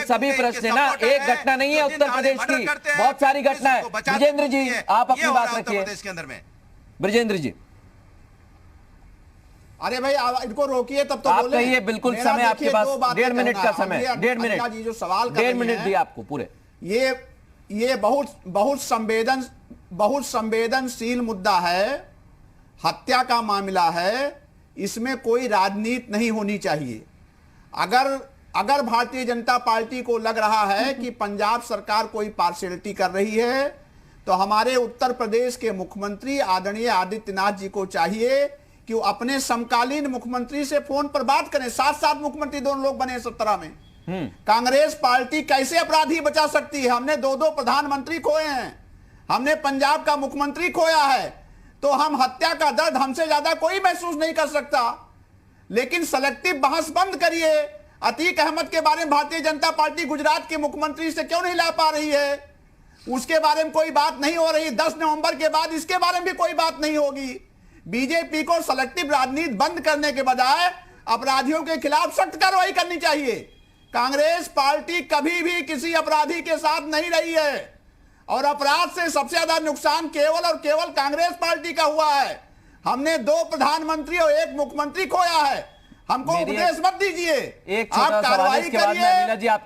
सभी प्रश्न है ना, एक घटना नहीं है उत्तर प्रदेश की, बहुत सारी घटना है। ब्रजेंद्र जी आप अपनी बात रखिए। ब्रजेंद्र जी, अरे भाई इनको रोकिए तब तो आप बोले। कहिए, बिल्कुल समय आपके पास, 1.5 मिनट का समय, 1.5 मिनट जी जो सवाल 1.5 मिनट दिए आपको पूरे। ये बहुत संवेदनशील मुद्दा है, हत्या का मामला है, इसमें कोई राजनीति नहीं होनी चाहिए। अगर भारतीय जनता पार्टी को लग रहा है कि पंजाब सरकार कोई पार्शियलिटी कर रही है, तो हमारे उत्तर प्रदेश के मुख्यमंत्री आदरणीय आदित्यनाथ जी को चाहिए कि वो अपने समकालीन मुख्यमंत्री से फोन पर बात करें। साथ मुख्यमंत्री दोनों लोग बने 17 में। कांग्रेस पार्टी कैसे अपराधी बचा सकती है? हमने 2 प्रधानमंत्री खोए हैं, हमने पंजाब का मुख्यमंत्री खोया है, तो हम हत्या का दर्द हमसे ज्यादा कोई महसूस नहीं कर सकता। लेकिन सेलेक्टिव बहस बंद करिए। अतीक अहमद के बारे में भारतीय जनता पार्टी गुजरात के मुख्यमंत्री से क्यों नहीं ला पा रही है? उसके बारे में कोई बात नहीं हो रही। 10 नवंबर के बाद इसके बारे में भी कोई बात नहीं होगी। बीजेपी को सेलेक्टिव राजनीति बंद करने के बजाय अपराधियों के खिलाफ सख्त कार्रवाई करनी चाहिए। कांग्रेस पार्टी कभी भी किसी अपराधी के साथ नहीं रही है और अपराध से सबसे ज्यादा नुकसान केवल और केवल कांग्रेस पार्टी का हुआ है। हमने 2 प्रधानमंत्री और 1 मुख्यमंत्री खोया है। हमको उपदेश मत दीजिए, आप कार्रवाई करिए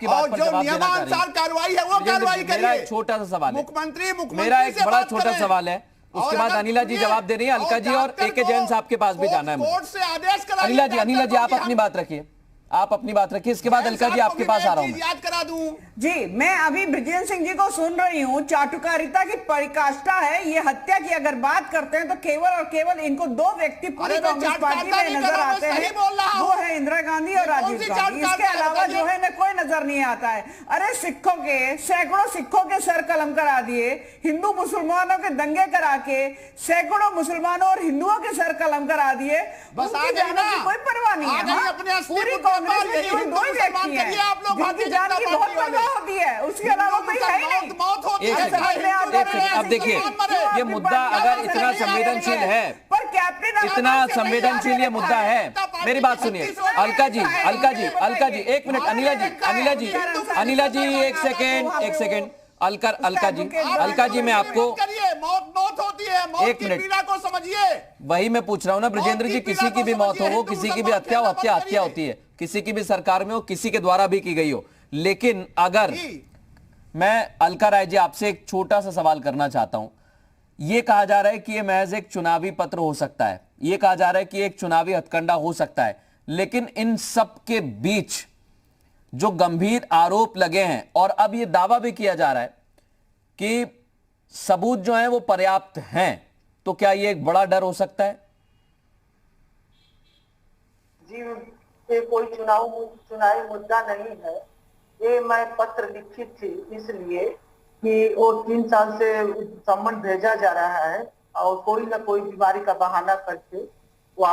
और जो नियमानुसार कार्रवाई है वो कार्रवाई करिए। एक छोटा सा सवाल है मुख्यमंत्री मेरा, एक बड़ा छोटा सवाल है, उसके बाद अनिला जी जवाब दे रही है। अलका जी और ए के जैन साहब के पास भी जाना है। कोर्ट से आदेश कराइए। अनिला जी आप अपनी बात रखिए, आप अपनी बात रखिए, इसके बाद अलका जी आपके पास आ रहा हूं। याद करा दूं जी, मैं अभी ब्रिजेंद्र सिंह जी को सुन रही हूँ। चाटुकारिता की परिकाष्ठा है ये। हत्या की अगर बात करते हैं तो केवल और केवल इनको 2 व्यक्ति पूरी कांग्रेस पार्टी में नजर आते हैं, वो है इंदिरा गांधी और राजीव गांधी। इसके अलावा जो है ना कोई नजर नहीं आता है। अरे सिखों के, सैकड़ों सिखों के सर कलम करा दिए, हिंदू मुसलमानों के दंगे करा के सैकड़ों मुसलमानों और हिंदुओं के सर कलम करा दिए। बस आ गए ना, कोई परवाह नहीं है। अपने पूरी कांग्रेस में केवल 2 व्यक्ति हैं आप लोग जिनकी जान की बहुत परवाह होती है, उसके अलावा कोई है ही नहीं। मौत होती एक है। सेकंड, अब देखिए ये मुद्दा अगर इतना संवेदनशील है, पर कैप्टन इतना संवेदनशील ये मुद्दा है, मेरी बात सुनिए। अलका जी, एक मिनट। अनिला जी एक सेकेंड। अलका जी मैं आपको मौत होती है, मौत की पीड़ा को समझिए। वही मैं पूछ रहा हूं ना ब्रजेंद्र जी, किसी की भी मौत हो, वो किसी की भी हत्या हो, हत्या होती है, किसी की भी सरकार में हो, किसी के द्वारा भी की गई हो। लेकिन अगर मैं अलका राय जी आपसे एक छोटा सा सवाल करना चाहता हूं। यह कहा जा रहा है कि यह महज एक चुनावी पत्र हो सकता है, यह कहा जा रहा है कि एक चुनावी हथकंडा हो सकता है, लेकिन इन सब के बीच जो गंभीर आरोप लगे हैं और अब यह दावा भी किया जा रहा है कि सबूत जो है वो पर्याप्त हैं, तो क्या यह एक बड़ा डर हो सकता है? जी, ये कोई चुनावी मुद्दा नहीं है। ये मैं पत्र लिखित थी इसलिए कि वो 3 साल से सम्मन भेजा जा रहा है और कोई ना कोई बीमारी का बहाना करके वो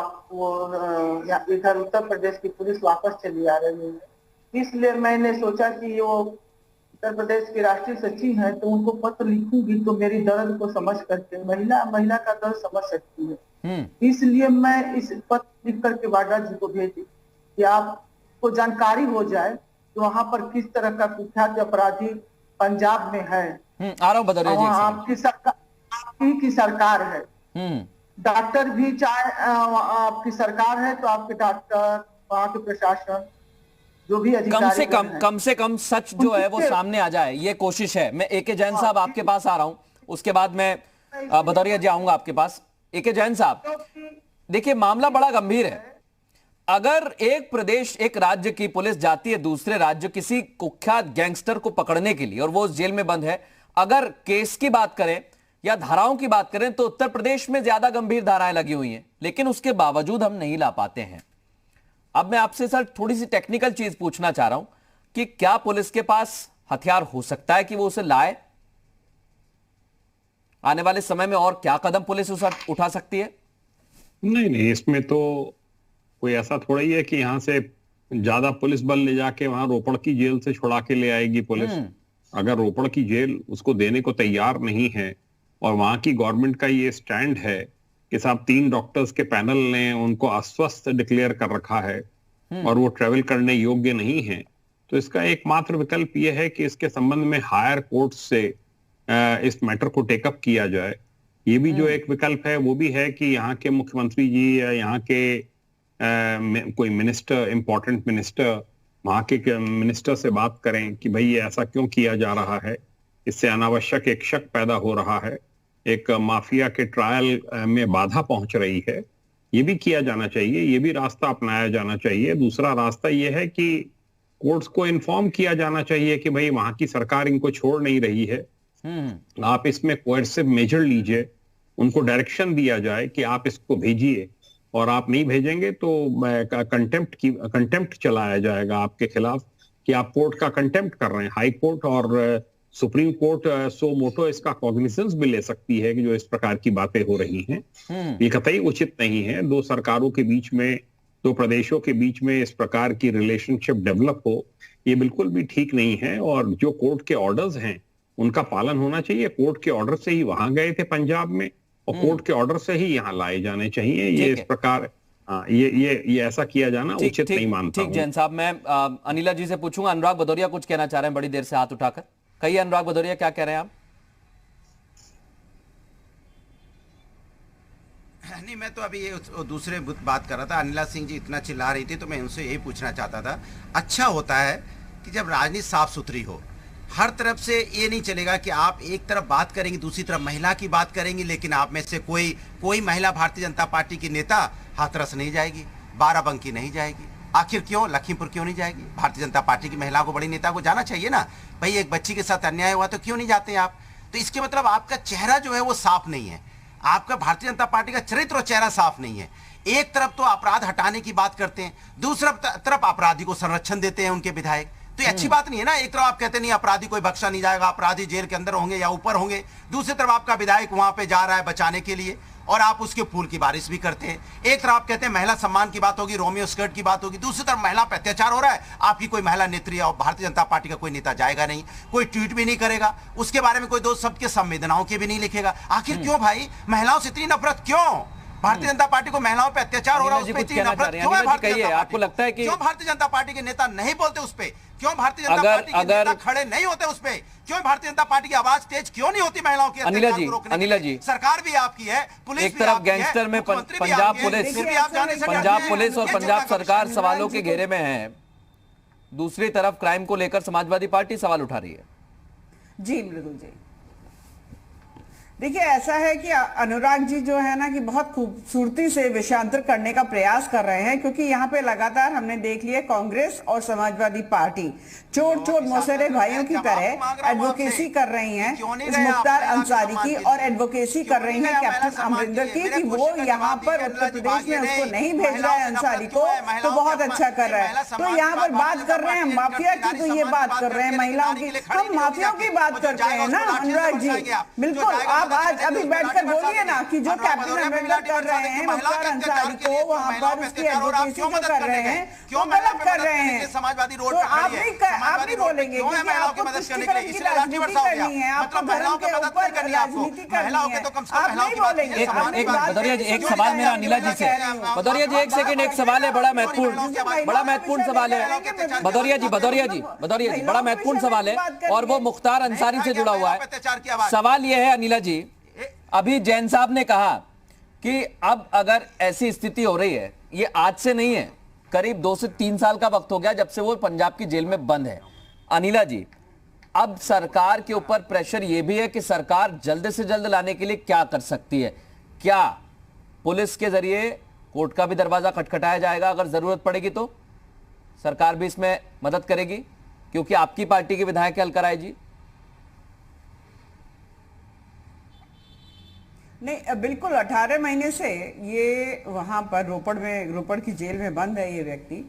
इधर उत्तर प्रदेश की पुलिस वापस चली आ रही है। इसलिए मैंने सोचा कि वो उत्तर प्रदेश के राष्ट्रीय सचिव हैं तो उनको पत्र लिखूंगी तो मेरी दर्द को समझ करके, महिला का दर्द समझ सकती है, इसलिए मैं इस पत्र लिख करके वाड्रा जी को भेजी कि आपको जानकारी हो जाए कि वहां पर किस तरह का कुख्यात अपराधी पंजाब में है। आ रहा हूं भदौरिया जी। आपकी सरकार है, डॉक्टर भी चाहे आपकी सरकार है तो आपके डॉक्टर, वहां के प्रशासन, जो भी अधिकारी कम से कम सच जो है वो सामने आ जाए, ये कोशिश है। मैं ए.के. जैन साहब आपके पास आ रहा हूं, उसके बाद मैं भदौरिया जी आऊंगा आपके पास। ए.के. जैन साहब, देखिए मामला बड़ा गंभीर है। अगर एक राज्य की पुलिस जाती है दूसरे राज्य किसी कुख्यात गैंगस्टर को पकड़ने के लिए और वो उस जेल में बंद है, अगर केस की बात करें या धाराओं की बात करें तो उत्तर प्रदेश में ज्यादा गंभीर धाराएं लगी हुई हैं, लेकिन उसके बावजूद हम नहीं ला पाते हैं। अब मैं आपसे सर थोड़ी सी टेक्निकल चीज पूछना चाह रहा हूं कि क्या पुलिस के पास हथियार हो सकता है कि वो उसे लाए? आने वाले समय में और क्या कदम पुलिस उठा सकती है? नहीं, इसमें तो कोई ऐसा थोड़ा ही है कि यहां से ज्यादा पुलिस बल ले जाके वहां रोपड़ की जेल से छुड़ा के ले आएगी पुलिस। अगर रोपड़ की जेल उसको देने को तैयार नहीं है और वहां की गवर्नमेंट का ये स्टैंड है कि साहब 3 डॉक्टर्स के पैनल ने उनको अस्वस्थ डिक्लेयर कर रखा है और वो ट्रेवल करने योग्य नहीं है, तो इसका एकमात्र विकल्प ये है कि इसके संबंध में हायर कोर्ट से इस मैटर को टेकअप किया जाए। ये भी जो एक विकल्प है वो भी है कि यहाँ के मुख्यमंत्री जी या यहाँ के कोई मिनिस्टर, इंपॉर्टेंट मिनिस्टर, वहां के मिनिस्टर से बात करें कि भाई ये ऐसा क्यों किया जा रहा है, इससे अनावश्यक एक शक पैदा हो रहा है, एक माफिया के ट्रायल में बाधा पहुंच रही है। ये भी किया जाना चाहिए, ये भी रास्ता अपनाया जाना चाहिए। दूसरा रास्ता ये है कि कोर्ट्स को इन्फॉर्म किया जाना चाहिए कि भाई वहां की सरकार इनको छोड़ नहीं रही है, आप इसमें कोएर्सिव मेजर लीजिए, उनको डायरेक्शन दिया जाए कि आप इसको भेजिए, और आप नहीं भेजेंगे तो कंटेम्प्ट चलाया जाएगा आपके खिलाफ कि आप कोर्ट का कंटेम्प्ट कर रहे हैं। हाई कोर्ट और सुप्रीम कोर्ट सो मोटो इसका कॉग्निजेंस भी ले सकती है कि जो इस प्रकार की बातें हो रही हैं ये कतई उचित नहीं है। 2 सरकारों के बीच में, 2 प्रदेशों के बीच में इस प्रकार की रिलेशनशिप डेवलप हो, ये बिल्कुल भी ठीक नहीं है। और जो कोर्ट के ऑर्डर्स हैं उनका पालन होना चाहिए। कोर्ट के ऑर्डर से ही वहां गए थे पंजाब में, और कोर्ट के ऑर्डर से ही यहाँ लाए जाने चाहिए। ये इस प्रकार ये ऐसा किया जाना उचित नहीं मानता ठीक जैन साहब, मैं अनिला जी से पूछूंगा। अनुराग भदौरिया कुछ कहना चाह रहे हैं बड़ी देर से हाथ उठाकर। कहिए अनुराग भदौरिया, क्या कह रहे हैं आप? नहीं, मैं तो अभी ये दूसरे बात कर रहा था। अनिला सिंह जी इतना चिल्ला रही थी तो मैं उनसे यही पूछना चाहता था, अच्छा होता है कि जब राजनीति साफ सुथरी हो, हर तरफ से ये नहीं चलेगा कि आप एक तरफ बात करेंगे, दूसरी तरफ महिला की बात करेंगी, लेकिन आप में से कोई महिला भारतीय जनता पार्टी की नेता हाथरस नहीं जाएगी, बाराबंकी नहीं जाएगी। आखिर क्यों? लखीमपुर क्यों नहीं जाएगी? भारतीय जनता पार्टी की महिला को, बड़ी नेता को जाना चाहिए ना भाई। एक बच्ची के साथ अन्याय हुआ तो क्यों नहीं जाते आप? तो इसके मतलब आपका चेहरा जो है वो साफ नहीं है, आपका भारतीय जनता पार्टी का चरित्र और चेहरा साफ नहीं है। एक तरफ तो अपराध हटाने की बात करते हैं, दूसरा तरफ अपराधी को संरक्षण देते हैं उनके विधायक। तो ये अच्छी बात नहीं है ना। एक तरफ आप कहते नहीं अपराधी कोई बख्शा नहीं जाएगा, अपराधी जेल के अंदर होंगे या ऊपर होंगे, दूसरी तरफ आपका विधायक वहां पे जा रहा है बचाने के लिए और आप उसके फूल की बारिश भी करते हैं। एक तरफ आप कहते हैं महिला सम्मान की बात होगी, रोमियो स्कर्ट की बात होगी, दूसरी तरफ महिला पर अत्याचार हो रहा है, आपकी कोई महिला नेत्री और भारतीय जनता पार्टी का कोई नेता जाएगा नहीं, कोई ट्वीट भी नहीं करेगा, उसके बारे में कोई दो शब्द के संवेदनाओं के भी नहीं लिखेगा। आखिर क्यों भाई? महिलाओं से इतनी नफरत क्यों? भारतीय जनता पार्टी को महिलाओं पे अत्याचार हो रहा है, उस पे इतनी नफरत क्यों है? भारतीय जनता आपको लगता है कि क्यों भारतीय जनता पार्टी के नेता नहीं बोलते उस पे? क्यों भारतीय जनता पार्टी के नेता खड़े नहीं होते उस पे? क्यों भारतीय जनता पार्टी की आवाज तेज क्यों नहीं होती महिलाओं के अत्याचार को रोकने के लिए? सरकार भी आपकी है, पुलिस एक तरफ गैंगस्टर में पंजाब पुलिस और पंजाब सरकार सवालों के घेरे में है, दूसरी तरफ क्राइम को लेकर समाजवादी पार्टी सवाल उठा रही है। जी मृदुल जी, देखिए ऐसा है कि अनुराग जी जो है ना कि बहुत खूबसूरती से विषयांतर करने का प्रयास कर रहे हैं, क्योंकि यहाँ पे लगातार हमने देख लिया कांग्रेस और समाजवादी पार्टी चोर मौसेरे भाइयों की तरह एडवोकेसी कर रही हैं इस मुख्तार अंसारी की, और एडवोकेसी कर रही हैं कैप्टन अमरिंदर की कि वो यहाँ पर उत्तर प्रदेश में उसको नहीं भेज रहा है अंसारी को, तो बहुत अच्छा कर रहा है। तो यहाँ पर बात कर रहे हैं माफिया की, तो ये बात कर रहे हैं महिलाओं की। हम माफियाओं की बात करते हैं ना अनुराग जी, बिल्कुल। आप आज अभी बैठकर बोलिए ना कि जो कैप्टन अमरिंदर कर रहे हैं मुख्तार अंसारी को वहां पर उसकी एडवोकेसी जो कर रहे हैं वो गलत कर रहे हैं। समाजवादी रोड तो आप नहीं बोलेंगे क्योंकि आपको तुष्टिकरण की राजनीति करनी है, आपको धर्म के ऊपर राजनीति करनी है, आप नहीं बोलेंगे। भदौरिया जी एक सवाल मेरा अनिला जी से, भदौरिया जी एक सेकंड, एक सवाल है बड़ा महत्वपूर्ण सवाल है भदौरिया जी बड़ा महत्वपूर्ण सवाल है और वो मुख्तार अंसारी से जुड़ा हुआ है। सवाल यह है अनिला जी, अभी जैन साहब ने कहा कि अब अगर ऐसी स्थिति हो रही है, ये आज से नहीं है, करीब 2 से 3 साल का वक्त हो गया जब से वो पंजाब की जेल में बंद है। अनिला जी, अब सरकार के ऊपर प्रेशर ये भी है कि सरकार जल्द से जल्द लाने के लिए क्या कर सकती है? क्या पुलिस के जरिए कोर्ट का भी दरवाजा खटखटाया जाएगा? अगर जरूरत पड़ेगी तो सरकार भी इसमें मदद करेगी, क्योंकि आपकी पार्टी के विधायक है अलका राय जी। नहीं, बिल्कुल 18 महीने से ये वहां पर रोपड़ की जेल में बंद है ये व्यक्ति,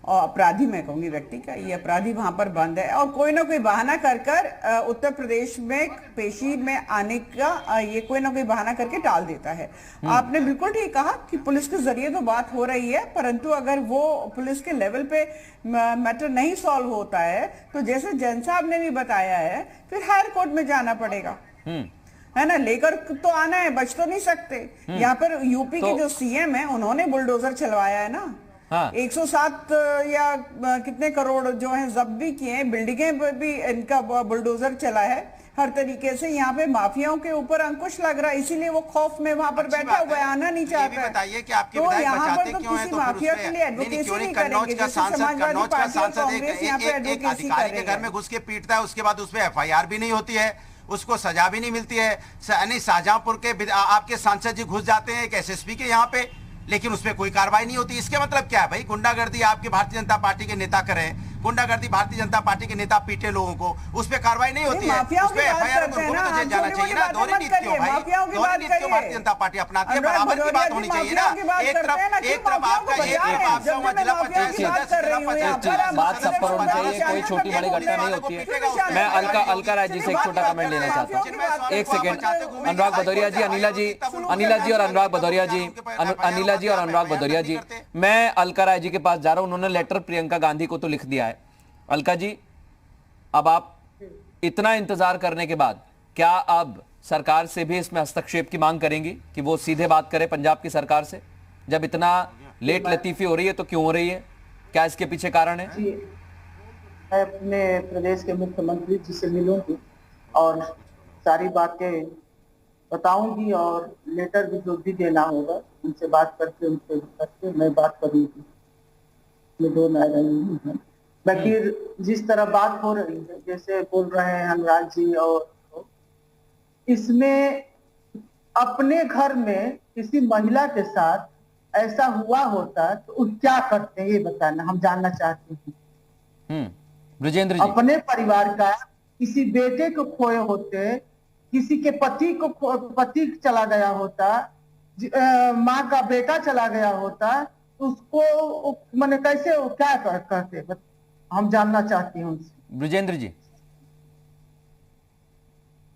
और अपराधी मैं कहूंगी व्यक्ति का, ये अपराधी वहां पर बंद है और कोई ना कोई बहाना कर उत्तर प्रदेश में पेशी में आने का ये कोई ना कोई बहाना करके टाल देता है। आपने बिल्कुल ठीक कहा कि पुलिस के जरिए तो बात हो रही है, परंतु अगर वो पुलिस के लेवल पे मैटर नहीं सॉल्व होता है तो जैसे जैन साहब ने भी बताया है फिर हायर कोर्ट में जाना पड़ेगा, है ना। लेकर तो आना है, बच तो नहीं सकते। यहाँ पर यूपी के जो सीएम है उन्होंने बुलडोजर चलवाया है ना। हाँ। 107 या कितने करोड़ जो है जब्त भी किए हैं, बिल्डिंगें पर भी इनका बुलडोजर चला है। हर तरीके से यहाँ पे माफियाओं के ऊपर अंकुश लग रहा है, इसीलिए वो खौफ में वहां पर बैठा हुआ है, आना नहीं चाहता है। बताइए कि आपके तो यहाँ पर तो किसी माफिया के लिए एडवोकेसी नहीं करेंगे, जैसे समाजवादी पार्टी और कांग्रेस यहाँ पे एडवोकेसी कर रही है। घर में घुस के पीटता है, उसके बाद उस पर FIR भी नहीं होती है, उसको सजा भी नहीं मिलती है। नहीं, शाहजहांपुर के आपके सांसद जी घुस जाते हैं एक SSP के यहाँ पे, लेकिन उस पर कोई कार्रवाई नहीं होती। इसके मतलब क्या है भाई? गुंडागर्दी आपके भारतीय जनता पार्टी के नेता करें, गुंडागर्दी भारतीय जनता पार्टी के नेता पीटे लोगों को, उस पर कार्रवाई नहीं होती है, उस पर FIR तो जेल जाना चाहिए ना। दोहरी नीति क्यों भाई? दोहरी नीति क्यों भारतीय जनता पार्टी अपनाती है? बराबर की बात होनी चाहिए ना। एक तरफ आपका जिला पंचायत बात सब पर होनी चाहिए, कोई छोटी बड़ी घटना नहीं होती है। मैं अलका राय जी से एक छोटा कमेंट लेना चाहता हूँ, एक सेकेंड। अनुराग भदौरिया जी, अनिला जी और अनुराग भदौरिया जी, अनिला जी और अनुराग भदौरिया जी, मैं अलका राय जी के पास जा रहा हूं। उन्होंने लेटर प्रियंका गांधी को तो लिख दिया है। अलका जी, अब आप इतना इंतजार करने के बाद क्या अब सरकार से भी इसमें हस्तक्षेप की मांग करेंगी कि वो सीधे बात करे पंजाब की सरकार से? जब इतना लेट लतीफी हो रही है तो क्यों हो रही है, क्या इसके पीछे कारण है? जी, मैं अपने प्रदेश के मुख्यमंत्री जी से मिलूंगी और सारी बातें बताऊंगी और लेटर भी जो भी देना होगा उनसे बात करके मैं बात करूंगी। मैं दो नए नहीं है, बाकी जिस तरह बात हो रही है, जैसे बोल रहे हैं अनुराग जी, और इसमें अपने घर में किसी महिला के साथ ऐसा हुआ होता तो वो क्या करते हैं ये बताना, हम जानना चाहते हैं। ब्रजेंद्र जी, अपने परिवार का किसी बेटे को खोए होते, किसी के पति चला गया होता, माँ का बेटा चला गया होता, तो उसको मैंने कैसे वो क्या करते, हम जानना चाहती हूँ उनसे। ब्रजेंद्र जी,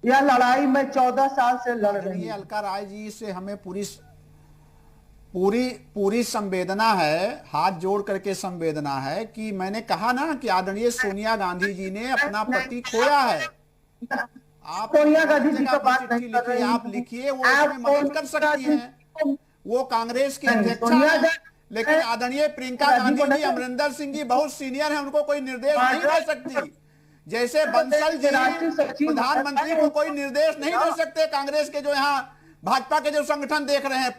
यह लड़ाई मैं 14 साल से लड़ रही हूँ। अलका राय जी से हमें पूरी संवेदना है, हाथ जोड़ करके संवेदना है कि मैंने कहा ना कि आदरणीय सोनिया गांधी जी ने अपना पति खोया है। आप सोनिया गांधी जी का बात नहीं कर रही, आप लिखिए, वो इसमें मदद कर सकती हैं, वो कांग्रेस की अध्यक्षा है, लेकिन आदरणीय प्रियंका गांधी जी, अमरिंदर सिंह जी बहुत सीनियर हैं, उनको कोई निर्देश नहीं दे सकती। जैसे बंसल जी प्रधानमंत्री को कोई निर्देश नहीं दे सकते कांग्रेस के, जो यहाँ भाजपा के जो संगठन देख रहे हैं।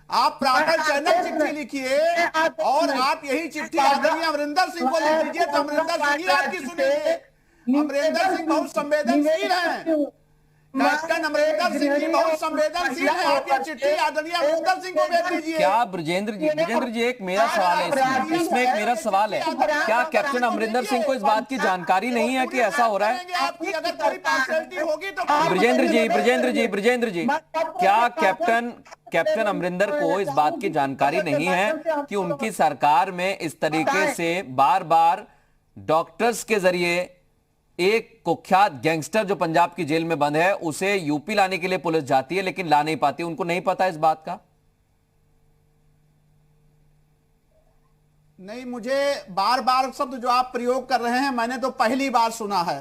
आप प्रातः चयनित चिट्ठी लिखिए और आप यही चिट्ठी आदरणीय अमरिंदर सिंह को लिख दीजिए तो अमरिंदर सिंह ही आपकी सुनेंगे। अमरिंदर सिंह बहुत संवेदनशील हैं, कैप्टन अमरिंदर सिंह जी बहुत संवेदनशील है। आप ये चिट्ठी आदरणीय अमरिंदर सिंह को भेज दीजिए। क्या ब्रजेंद्र जी एक मेरा सवाल है, इसमें एक मेरा सवाल है, क्या कैप्टन अमरिंदर सिंह को इस बात की जानकारी नहीं है कि ऐसा हो रहा है? आपकी अगर कोई पार्शियलिटी होगी तो ब्रजेंद्र जी, क्या कैप्टन अमरिंदर को इस बात की जानकारी नहीं है कि उनकी सरकार में इस तरीके से बार बार डॉक्टर्स के जरिए एक कुख्यात गैंगस्टर जो पंजाब की जेल में बंद है उसे यूपी लाने के लिए पुलिस जाती है लेकिन ला नहीं पाती? उनको नहीं पता इस बात का? नहीं, मुझे बार बार शब्द जो आप प्रयोग कर रहे हैं मैंने तो पहली बार सुना है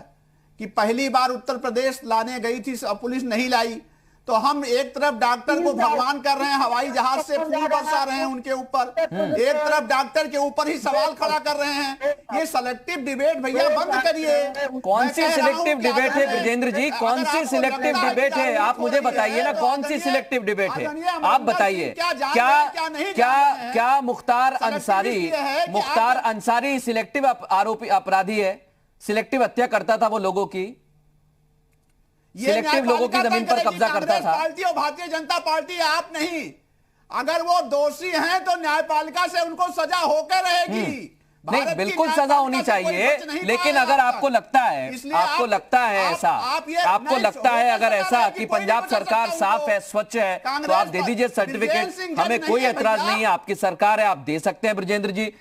कि पहली बार उत्तर प्रदेश लाने गई थी पुलिस नहीं लाई। तो हम एक तरफ डॉक्टर को भगवान कर रहे हैं, हवाई जहाज से फूल बरसा रहे हैं उनके ऊपर, एक तरफ डॉक्टर के ऊपर ही सवाल खड़ा कर रहे हैं। ये सिलेक्टिव डिबेट भैया बंद करिए। कौन सी सिलेक्टिव डिबेट है ब्रजेंद्र जी, कौन सी सिलेक्टिव डिबेट है? आप मुझे बताइए ना, कौन सी सिलेक्टिव डिबेट है? आप बताइए। क्या मुख्तार अंसारी सिलेक्टिव आरोपी अपराधी है? सिलेक्टिव हत्या करता था वो लोगों की, सिलेक्टिव लोगों की जमीन पर कब्जा करता था। पार्टी और भारतीय जनता पार्टी, आप नहीं। अगर वो दोषी हैं तो न्यायपालिका से उनको सजा होकर रहेगी। नहीं, बिल्कुल सजा होनी चाहिए, लेकिन अगर आपको लगता है अगर ऐसा कि पंजाब सरकार साफ है, स्वच्छ है, तो आप दे दीजिए सर्टिफिकेट, हमें कोई एतराज नहीं है। आपकी सरकार है, आप दे सकते हैं ब्रजेंद्र जी,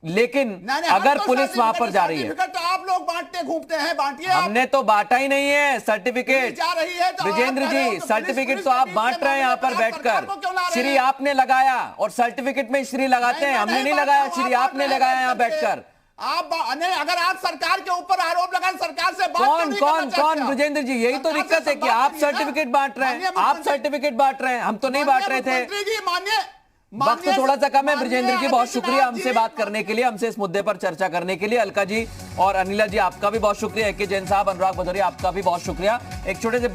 लेकिन अगर पुलिस वहां पर जा रही है तो आप लोग बांटते घूमते हैं, बांटिए। हमने तो बांटा ही नहीं है सर्टिफिकेट जा रही है तो ब्रजेंद्र जी, सर्टिफिकेट तो आप बांट रहे हैं यहाँ पर बैठकर। श्री आपने लगाया और सर्टिफिकेट में श्री लगाते हैं, हमने नहीं लगाया, श्री आपने लगाया यहाँ बैठकर। अगर आप सरकार के ऊपर आरोप लगा, सरकार से कौन ब्रजेंद्र जी, यही तो दिक्कत है कि आप सर्टिफिकेट बांट रहे हैं, हम तो नहीं बांट रहे थे। वक्त थोड़ा सा कम है ब्रजेंद्र जी, बहुत शुक्रिया हमसे बात करने के लिए, हमसे इस मुद्दे पर चर्चा करने के लिए। अलका जी और अनिला जी आपका भी बहुत शुक्रिया, के जैन साहब, अनुराग भदौरिया आपका भी बहुत शुक्रिया। एक छोटे से